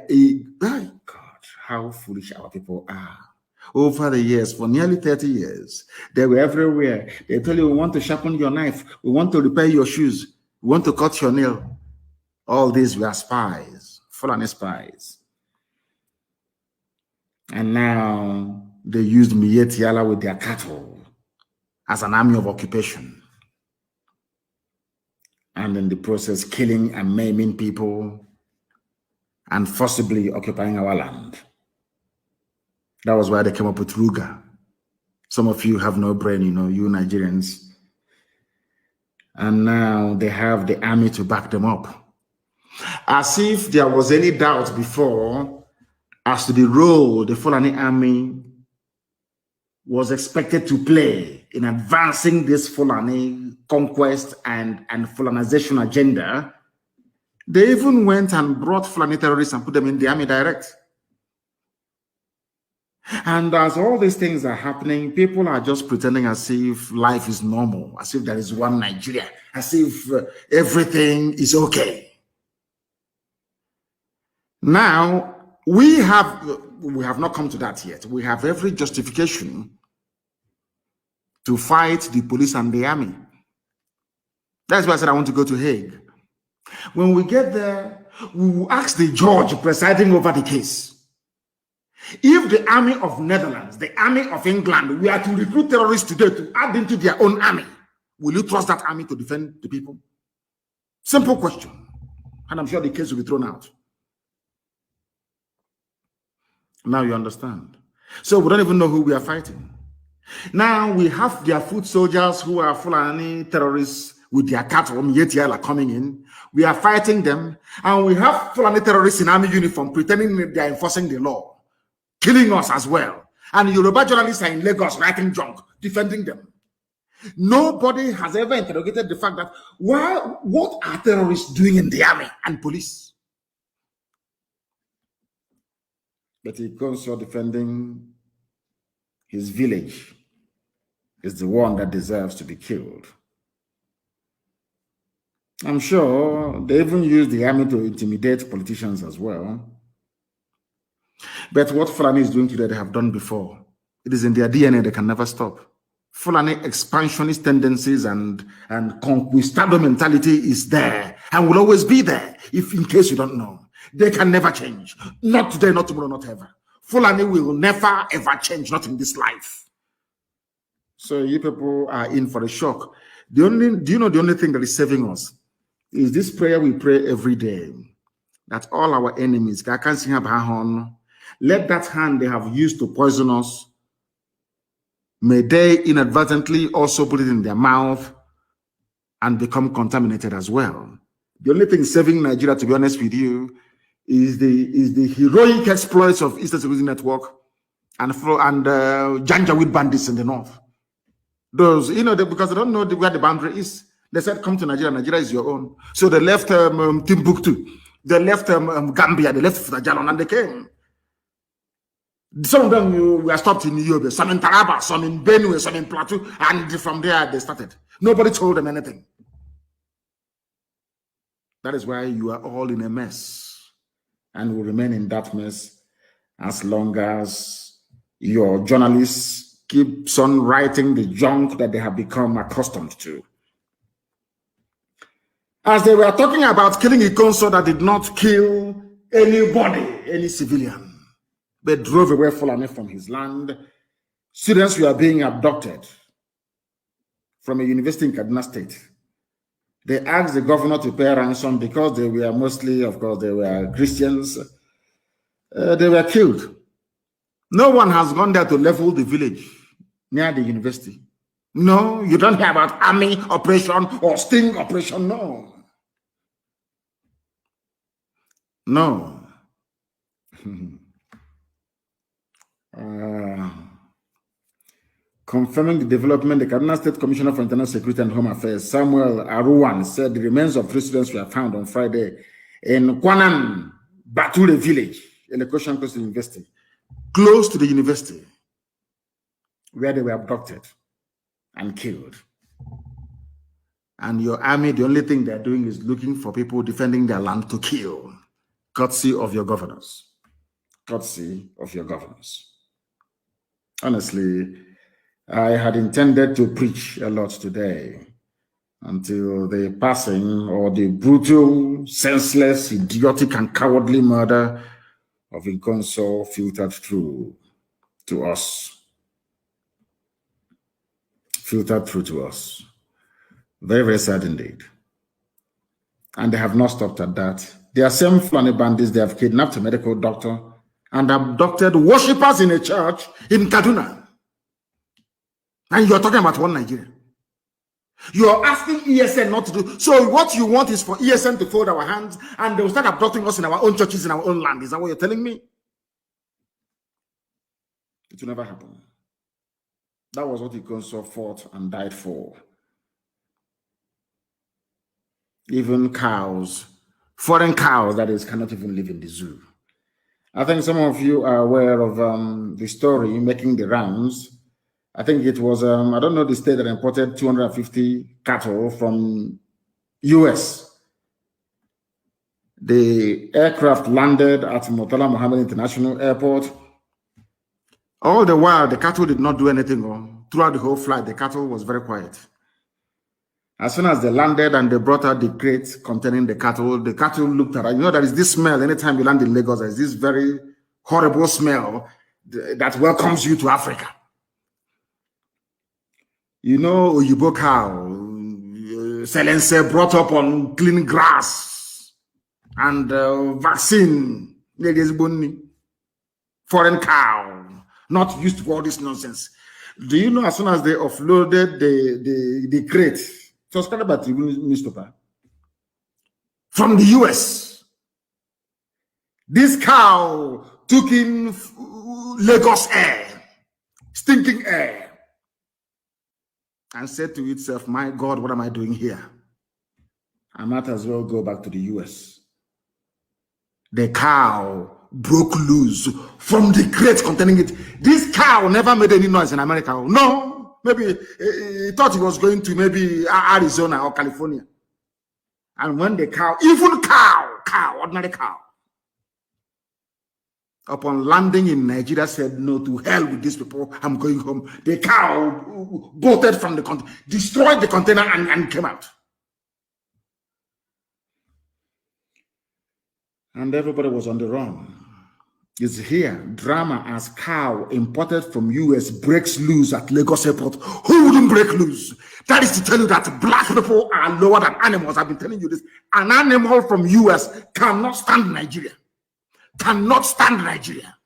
God, how foolish our people are. Over the years, for nearly 30 years, they were everywhere. They tell you, we want to sharpen your knife. We want to repair your shoes. We want to cut your nail. All these were spies, Fulani spies. And now they used Miyetti with their cattle as an army of occupation. And in the process, killing and maiming people and forcibly occupying our land. That was why they came up with Ruga. Some of you have no brain, you Nigerians. And now they have the army to back them up. As if there was any doubt before as to the role the Fulani army was expected to play in advancing this Fulani conquest and Fulanization agenda. They even went and brought Fulani terrorists and put them in the army direct. And as all these things are happening, people are just pretending as if life is normal, as if there is one Nigeria, as if everything is okay. Now, we have not come to that yet. We have every justification to fight the police and the army. That's why I said I want to go to Hague. When we get there, we will ask the judge presiding over the case. If the army of Netherlands, the army of England, we are to recruit terrorists today to add into their own army, will you trust that army to defend the people? Simple question. And I'm sure the case will be thrown out. Now you understand. So we don't even know who we are fighting. Now we have their foot soldiers who are Fulani terrorists with their cattle, are coming in. We are fighting them, and we have Fulani terrorists in army uniform pretending they are enforcing the law, killing us as well. And Yoruba journalists are in Lagos writing junk, defending them. Nobody has ever interrogated the fact that what are terrorists doing in the army and police? But he goes on defending his village is the one that deserves to be killed. I'm sure they even use the army to intimidate politicians as well. But what Fulani is doing today, they have done before. It is in their DNA, they can never stop. Fulani expansionist tendencies and conquistador mentality is there and will always be there, if in case you don't know. They can never change. Not today, not tomorrow, not ever. Fulani will never ever change, not in this life. So you people are in for a shock. Do you know the only thing that is saving us is this prayer we pray every day, that all our enemies, let that hand they have used to poison us, may they inadvertently also put it in their mouth and become contaminated as well. The only thing saving Nigeria, to be honest with you, is the heroic exploits of Eastern Security Network and Janjaweed bandits in the north. Those, because they don't know where the boundary is. They said, come to Nigeria. Nigeria is your own. So they left Timbuktu. They left Gambia. They left Funajalon, and they came. Some of them were stopped in Yobe, some in Taraba, some in Benue, some in Plateau, and from there they started. Nobody told them anything. That is why you are all in a mess, and will remain in that mess as long as your journalists keep on writing the junk that they have become accustomed to. As they were talking about killing a consul that did not kill anybody, any civilian, but drove away Fulani from his land. Students were being abducted from a university in Kaduna State. They asked the governor to pay ransom because they were mostly, of course, they were Christians. They were killed. No one has gone there to level the village near the university. No, you don't hear about army operation or sting operation, no. No. Confirming the development, the Kaduna State Commissioner for International Security and Home Affairs, Samuel Aruwan, said the remains of 3 students were found on Friday in Kwanan Bature village, in the Koshan Coast University, close to the university, where they were abducted and killed. And your army, the only thing they're doing is looking for people defending their land to kill, courtesy of your governors. Courtesy of your governors. Honestly, I had intended to preach a lot today until the passing or the brutal, senseless, idiotic, and cowardly murder of Inconso filtered through to us. Filtered through to us. Very, very sad indeed. And they have not stopped at that. They are same Fulani bandits. They have kidnapped a medical doctor and abducted worshippers in a church in Kaduna. And you're talking about one Nigeria. You're asking ESN not to do. So what you want is for ESN to fold our hands and they'll start abducting us in our own churches, in our own land. Is that what you're telling me? It will never happen. That was what Ikonso fought and died for. Even cows, foreign cows, that is, cannot even live in the zoo. I think some of you are aware of the story making the rounds. I think it was, I don't know the state that imported 250 cattle from US. The aircraft landed at Murtala Mohammed International Airport. All the while, the cattle did not do anything. Throughout the whole flight, the cattle was very quiet. As soon as they landed and they brought out the crate containing the cattle looked at it. You know, there is this smell anytime you land in Lagos. There is this very horrible smell that welcomes you to Africa. You know, Oyibo cow, Selense brought up on clean grass and vaccine, foreign cow, not used to all this nonsense. Do you know as soon as they offloaded the crate Subscribed by Tribune newspaper from the US. This cow took in Lagos air, stinking air, and said to itself, my God, what am I doing here? I might as well go back to the US. The cow broke loose from the crate containing it. This cow never made any noise in America. No, maybe he thought he was going to maybe Arizona or California. And when the cow, even cow, ordinary cow, upon landing in Nigeria said, no, to hell with these people, I'm going home. The cow bolted from the container, destroyed the container and came out. And everybody was on the run. It's here. Drama as cow imported from US breaks loose at Lagos Airport. Who wouldn't break loose? That is to tell you that black people are lower than animals. I've been telling you this. An animal from US cannot stand Nigeria. Cannot stand Nigeria.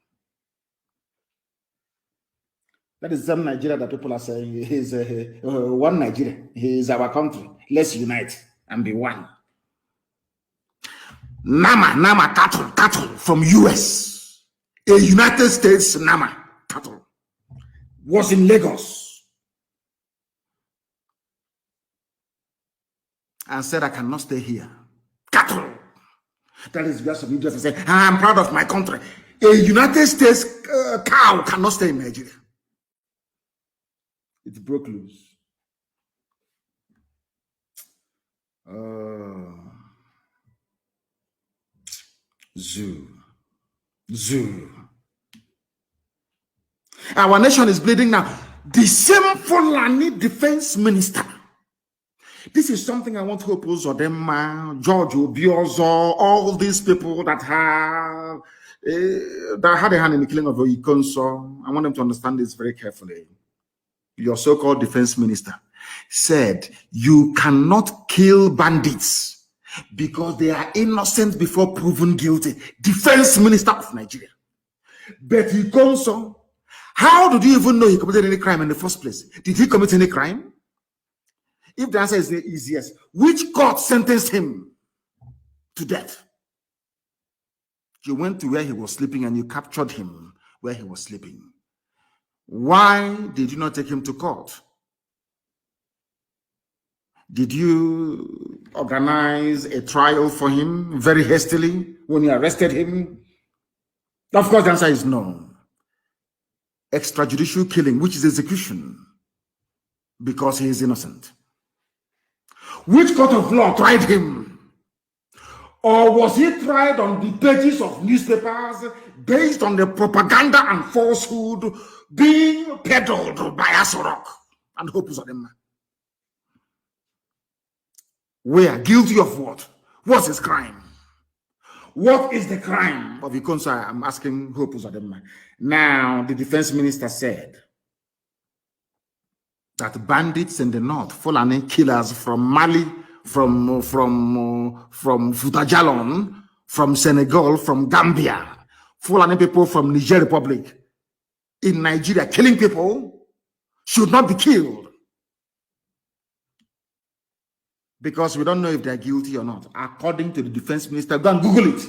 That is some Nigeria that people are saying is one Nigeria. He is our country. Let's unite and be one. Nama cattle from US. A United States Nama cattle was in Lagos and said, I cannot stay here. Cattle. That is just some idiot to say, I'm proud of my country. A United States cow cannot stay in Nigeria. It broke loose. Zoo. Our nation is bleeding now. The same Fulani defense minister. This is something I want to oppose Odema, George Obiozo, all these people that had a hand in the killing of Ikonso. I want them to understand this very carefully. Your so-called defense minister said you cannot kill bandits because they are innocent before proven guilty. Defense minister of Nigeria. But Ikonso, how did you even know he committed any crime in the first place? Did he commit any crime? If the answer is yes, which court sentenced him to death? You went to where he was sleeping and you captured him where he was sleeping. Why did you not take him to court? Did you organize a trial for him very hastily when you arrested him? Of course, the answer is no. Extrajudicial killing, which is execution, because he is innocent. Which court of law tried him? Or was he tried on the pages of newspapers based on the propaganda and falsehood being peddled by Asorok and Hope Uzodinma? Where? Guilty of what? What's his crime? What is the crime of Ikonso? I'm asking Hope Uzodinma. Now, the defense minister said that bandits in the north, Fulani killers from Mali, from Futajalon, from Senegal, from Gambia, Fulani people from Niger Republic, in Nigeria, killing people, should not be killed. Because we don't know if they're guilty or not. According to the defense minister, go and Google it.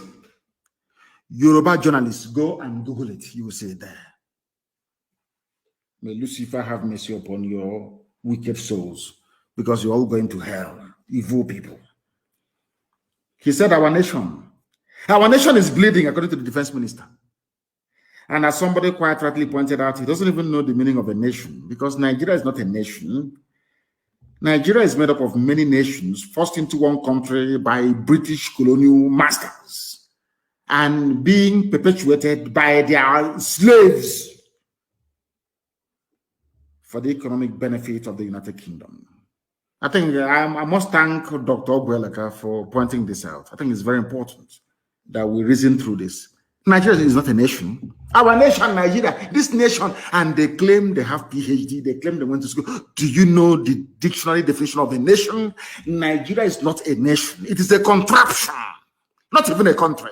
Yoruba journalists, go and Google it. You will see it there. May Lucifer have mercy upon your wicked souls, because you're all going to hell, evil people. He said our nation is bleeding, according to the defense minister. And as somebody quite rightly pointed out, he doesn't even know the meaning of a nation, because Nigeria is not a nation. Nigeria is made up of many nations, forced into one country by British colonial masters and being perpetuated by their slaves for the economic benefit of the United Kingdom. I think I must thank Dr. Ogweleka for pointing this out. I think it's very important that we reason through this. Nigeria is not a nation. Our nation, Nigeria, this nation, and they claim they have PhD, they claim they went to school. Do you know the dictionary definition of a nation? Nigeria is not a nation. It is a contraption, not even a country.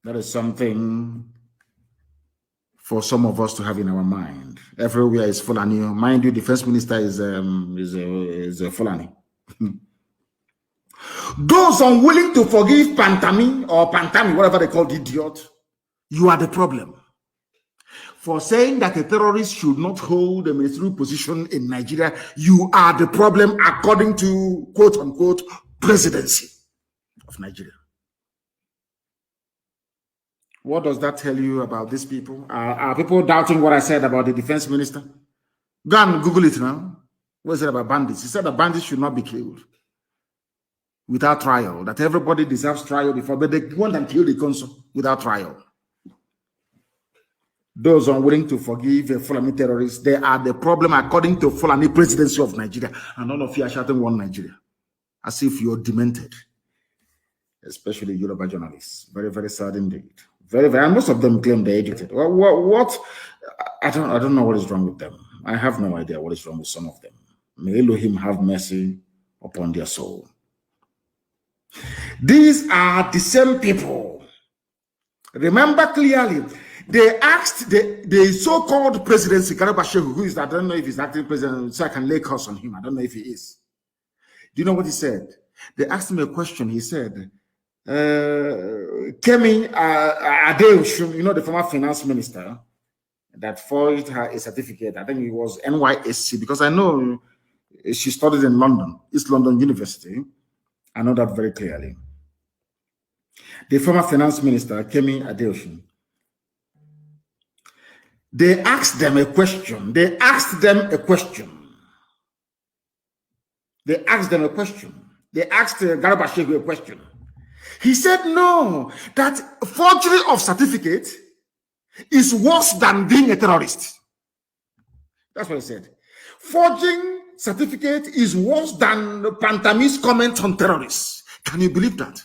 That is something for some of us to have in our mind. Everywhere is Fulani. Mind you, the first minister is a Fulani. Those unwilling to forgive Pantami, whatever they call the idiot, you are the problem. For saying that a terrorist should not hold a ministerial position in Nigeria, you are the problem according to quote-unquote presidency of Nigeria. What does that tell you about these people? Are people doubting what I said about the defense minister? Go and Google it now. What is it about bandits? He said that bandits should not be killed without trial, that everybody deserves trial before, but they want and kill the consul without trial. Those unwilling to forgive a Fulani terrorist, they are the problem according to Fulani presidency of Nigeria. And all of you are shouting one Nigeria, as if you're demented, especially Yoruba journalists. Very, very sad indeed. Very, very, and most of them claim they're educated. What? I don't know what is wrong with them. I have no idea what is wrong with some of them. May Elohim have mercy upon their soul. These are the same people. Remember clearly, they asked the so-called presidency, Karabashehu, who is, I don't know if he's acting president, so I can lay curse on him. I don't know if he is. Do you know what he said? They asked him a question. He said, Kemi Adeoshun, you know, the former finance minister that forged her a certificate. I think it was NYSC, because I know she studied in London, East London University. I know that very clearly. The former finance minister, Kemi Adeoshun, they asked them a question. They asked Garabashehu a question. He said, no, that forgery of certificate is worse than being a terrorist. That's what he said. Forging certificate is worse than Pantami's comment on terrorists. Can you believe that?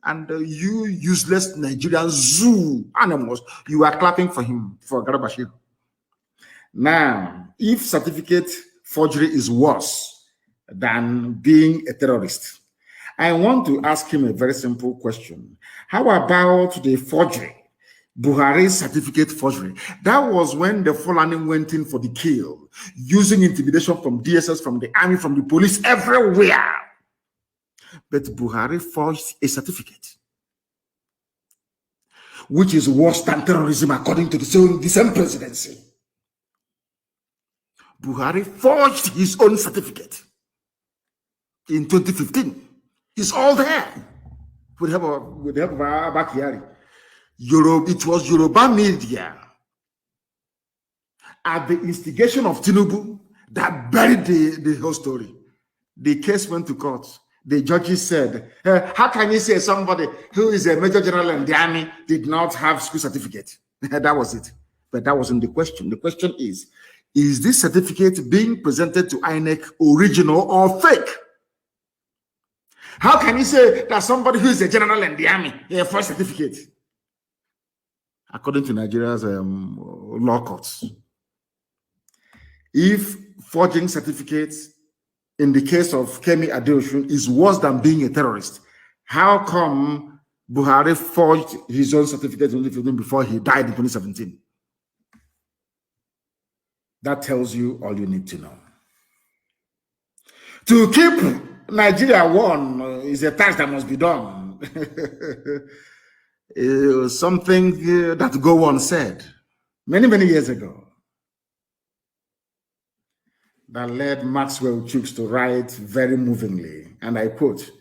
And you useless Nigerian zoo animals, you are clapping for him, for Garabashehu. Now, if certificate forgery is worse than being a terrorist, I want to ask him a very simple question. How about the forgery, Buhari's certificate forgery? That was when the Fulani went in for the kill, using intimidation from DSS, from the army, from the police, everywhere. But Buhari forged a certificate, which is worse than terrorism according to the same presidency. Buhari forged his own certificate in 2015. It's all there. With the help of Abakiari. It was Yoruba media at the instigation of Tinubu that buried the whole story. The case went to court. The judges said, how can you say somebody who is a major general in the army did not have school certificate? That was it. But that wasn't the question. The question is this certificate being presented to INEC original or fake? How can you say that somebody who is a general in the army a first certificate? According to Nigeria's law courts, if forging certificates in the case of Kemi Adeoshun is worse than being a terrorist, how come Buhari forged his own certificate before he died in 2017? That tells you all you need to know. To keep Nigeria one is a task that must be done. Something that Gowon said many, many years ago that led Maxwell Chooks to write very movingly, and I quote,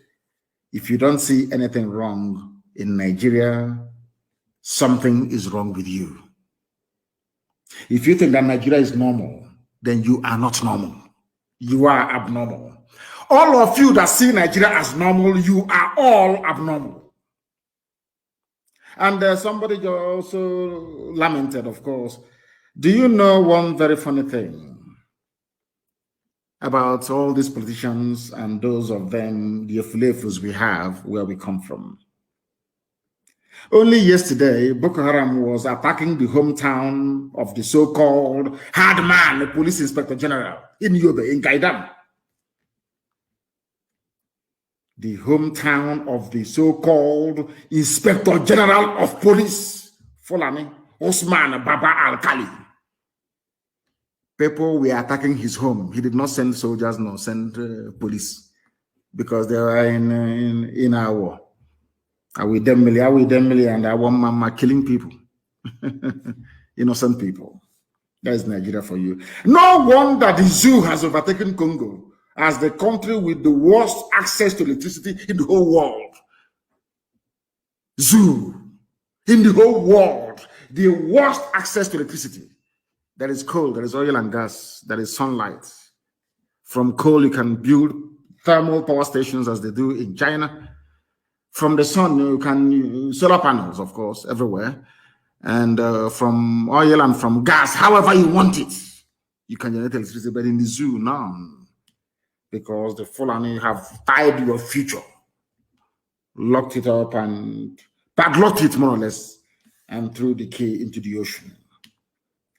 if you don't see anything wrong in Nigeria, something is wrong with you. If you think that Nigeria is normal, then you are not normal. You are abnormal. All of you that see Nigeria as normal, you are all abnormal. And somebody also lamented, of course. Do you know one very funny thing about all these politicians and those of them, the affiliates we have, where we come from? Only yesterday, Boko Haram was attacking the hometown of the so-called hard man, the police inspector general in Yobe, in Gaidam. The hometown of the so-called inspector general of police, Fulani, Osman Baba Al-Khali. People were attacking his home. He did not send soldiers, nor send police, because they were in our war. Are we them and I want mama killing people. Innocent people. That is Nigeria for you. No wonder the zoo has overtaken Congo as the country with the worst access to electricity in the whole world. Zoo. In the whole world. The worst access to electricity. There is coal, there is oil and gas, there is sunlight. From coal, you can build thermal power stations as they do in China. From the sun, you can solar panels, of course, everywhere. And from oil and from gas, however you want it, you can generate electricity. But in the zoo, none. Because the Fulani have tied your future, locked it up and padlocked it more or less, and threw the key into the ocean.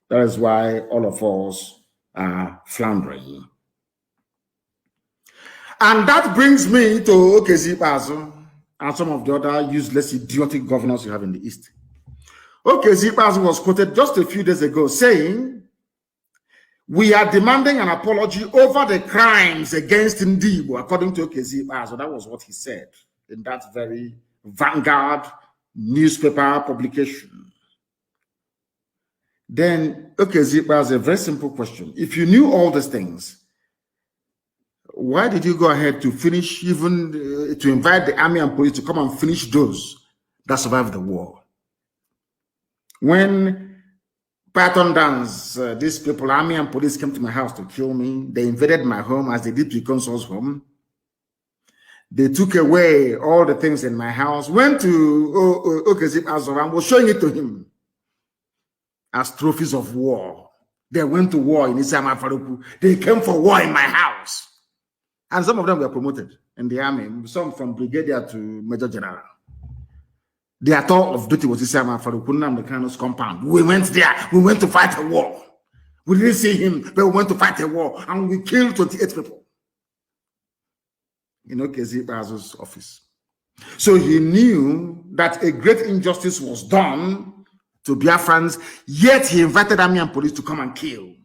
That is why all of us are floundering. And that brings me to Okezi Ikpeazu and some of the other useless, idiotic governors you have in the East. Okezi Ikpeazu was quoted just a few days ago saying, "We are demanding an apology over the crimes against Ndibo," according to Okezi Ikpeazu. That was what he said in that very Vanguard newspaper publication. Then, Okezi Ikpeazu, a very simple question. If you knew all these things, why did you go ahead to finish, even to invite the army and police to come and finish those that survived the war? When Python Dance, these people, army and police, came to my house to kill me, they invaded my home as they did to Consul's home. They took away all the things in my house, went to Okezi Ikpeazu and was showing it to him as trophies of war. They went to war in Isama Faruku. They came for war in my house. And some of them were promoted in the army, some from brigadier to major general. Their tour of duty was Isama Faruku, Nnamdi Kanu's compound. We went there. We went to fight a war. We didn't see him, but we went to fight a war. And we killed 28 people in Okezi Ikpeazu's office. So he knew that a great injustice was done to Biafrans, yet he invited army and police to come and kill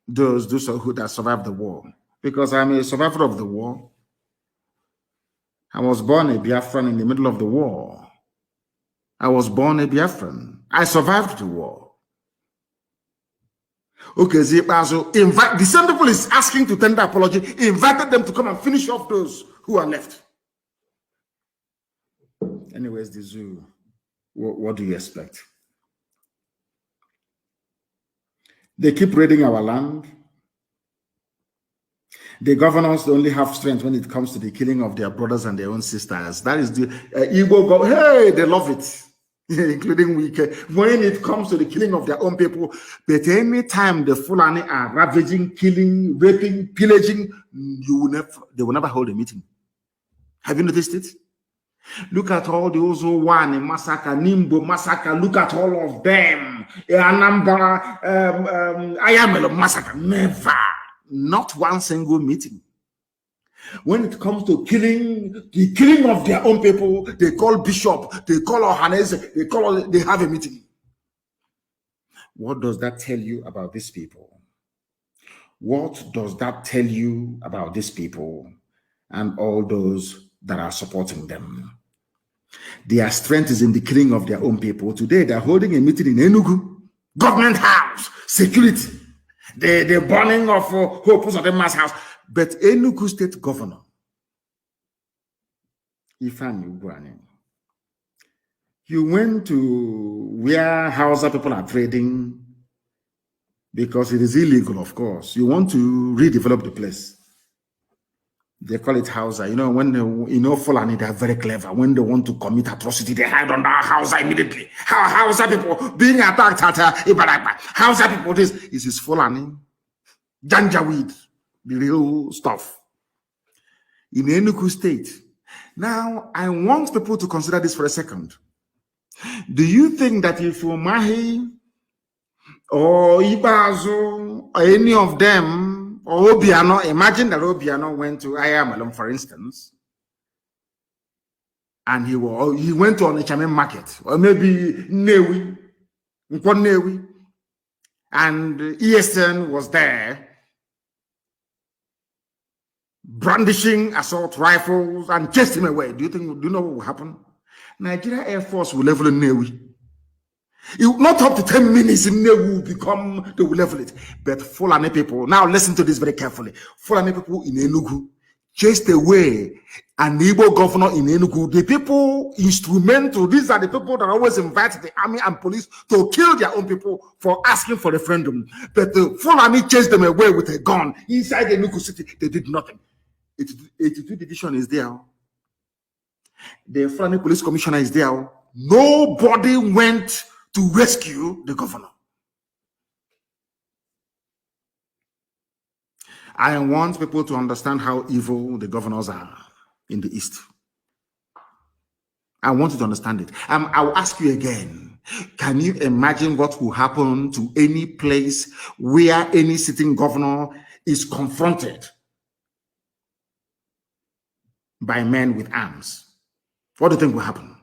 those who that survived the war. Because I'm a survivor of the war. I was born a Biafran in the middle of the war. I was born a Biafran. I survived the war. Okezi Ikpeazu invite the same people is asking to tender apology, invited them to come and finish off those who are left. Anyways, the zoo. What do you expect? They keep raiding our land. The governors only have strength when it comes to the killing of their brothers and their own sisters. That is the Igbo hey, they love it, including Wike. When it comes to the killing of their own people, but any time the Fulani are ravaging, killing, raping, pillaging, they will never hold a meeting. Have you noticed it? Look at all those who won in massacre, Nimbo massacre. Look at all of them. Anambra, Ayamelo massacre. Never, not one single meeting. When it comes to the killing of their own people, they call bishop, they call Ohanes, they have a meeting. What does that tell you about these people? What does that tell you about these people and all those that are supporting them? Their strength is in the killing of their own people. Today, they're holding a meeting in Enugu, government house, security, the burning of Hope Uzodimma's house. But Enugu State Governor, Ifeanyi Ugwuanyi, you went to where Hausa people are trading because it is illegal, of course. You want to redevelop the place. They call it Hausa. You know, when Fulani, they are very clever. When they want to commit atrocity, they hide under Hausa immediately. Hausa people being attacked at Ibaraba. Hausa people, this is Fulani. Janjaweed, the real stuff. In Enugu State. Now, I want people to consider this for a second. Do you think that if Umahi or Ikpeazu or any of them, or Obiano, imagine that Obiano went to Ayamalum, for instance, and he went on a Chairman market, or maybe Newi, and ESN was there, brandishing assault rifles and chased him away. Do you know what will happen? Nigeria Air Force will level Newi. Not up to 10 minutes in Newi will become, they will level it. But Fulani people, now listen to this very carefully. Fulani people in Enugu chased away an Igbo governor in Enugu. The people instrumental, these are the people that always invite the army and police to kill their own people for asking for referendum. But the Fulani chased them away with a gun inside the Enugu city. They did nothing. 82 division is there. The Fulani police commissioner is there. Nobody went to rescue the governor. I want people to understand how evil the governors are in the East. I want you to understand it. I'll ask you again. Can you imagine what will happen to any place where any sitting governor is confronted by men with arms? What do you think will happen?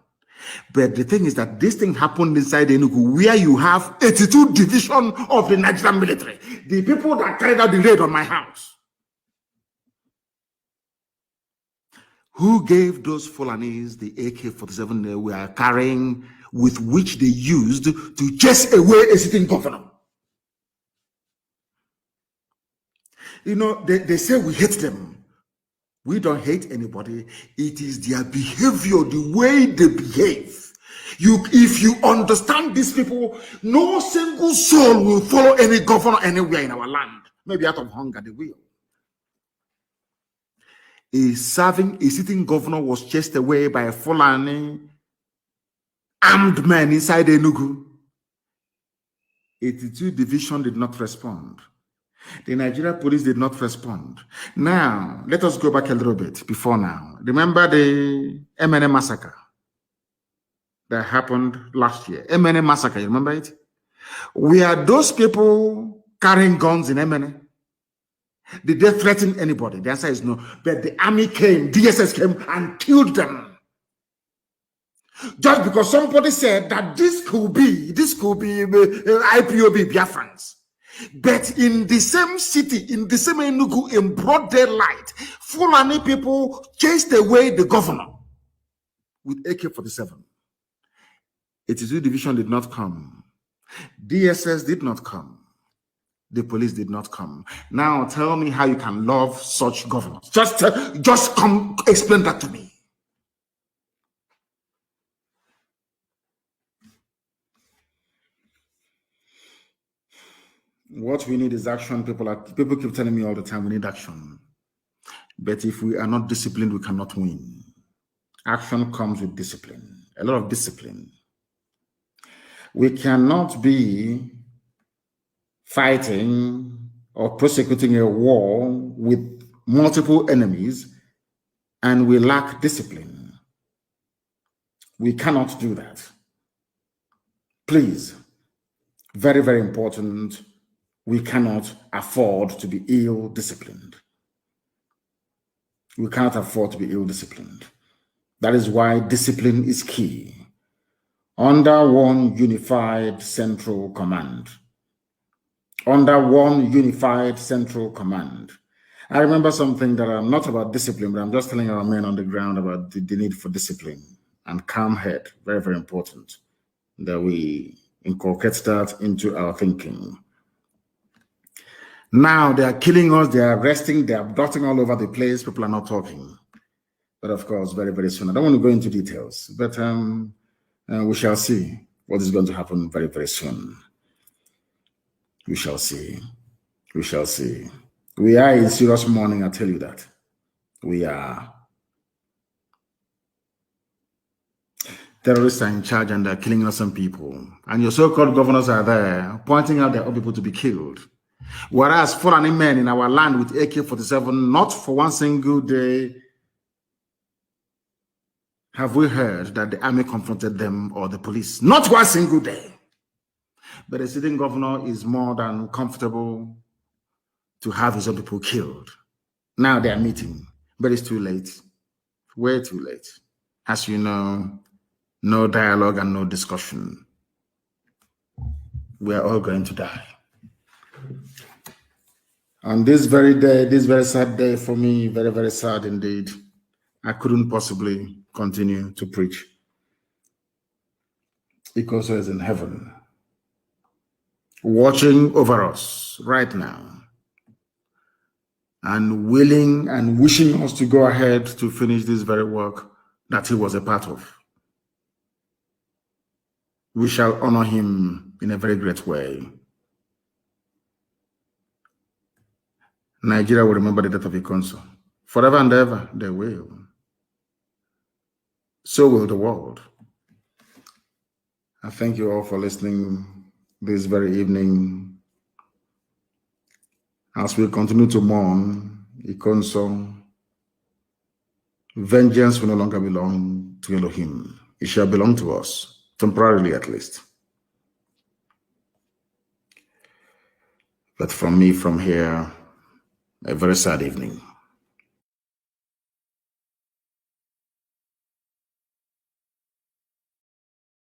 But the thing is that this thing happened inside Enugu, where you have 82 division of the Nigerian military. The people that carried out the raid on my house. Who gave those Fulanis the AK-47 they were carrying, with which they used to chase away a sitting governor? You know, they say we hate them. We don't hate anybody. It is their behavior, the way they behave. If you understand these people, no single soul will follow any governor anywhere in our land. Maybe out of hunger, they will. A sitting governor was chased away by a Fulani armed men inside Enugu. 82 division did not respond. The Nigeria police did not respond. Now, let us go back a little bit before now. Remember the MNA massacre that happened last year? MNA massacre, you remember it? Were those people carrying guns in MNA? Did they threaten anybody? The answer is no. But the army came, DSS came and killed them. Just because somebody said that this could be IPOB Biafrans. But in the same city, in the same Enugu, in broad daylight, Fulani people chased away the governor with AK-47. 82 division did not come. DSS did not come. The police did not come. Now tell me how you can love such governors. Just come explain that to me. What we need is action. People keep telling me all the time we need action. But if we are not disciplined, we cannot win. Action comes with discipline. A lot of discipline. We cannot be fighting or prosecuting a war with multiple enemies and we lack discipline. We cannot do that. Please, very, very important. We cannot afford to be ill-disciplined. We cannot afford to be ill-disciplined. That is why discipline is key. Under one unified central command. Under one unified central command. I remember something that I'm not about discipline, but I'm just telling our men on the ground about the need for discipline and calm head. Very, very important that we inculcate that into our thinking. Now they are killing us, they are arresting, they are abducting all over the place. People are not talking. But of course, very, very soon. I don't want to go into details, but we shall see what is going to happen very, very soon. We shall see. We shall see. We are in serious mourning, I tell you that. We are. Terrorists are in charge and they're killing innocent people. And your so-called governors are there pointing out their own people to be killed. Whereas Fulani men in our land with AK-47, not for one single day have we heard that the army confronted them or the police. Not one single day. But the sitting governor is more than comfortable to have his own people killed. Now they are meeting, but it's too late. Way too late. as you know, no dialogue and no discussion. We are all going to die. On this very day, this very sad day for me, very, very sad indeed, I couldn't possibly continue to preach. Because he is in heaven, watching over us right now, and willing and wishing us to go ahead to finish this very work that he was a part of. We shall honor him in a very great way. Nigeria will remember the death of Ikonso. Forever and ever, they will. So will the world. I thank you all for listening this very evening. As we continue to mourn Ikonso, vengeance will no longer belong to Elohim. It shall belong to us, temporarily at least. But from me, from here, a very sad evening.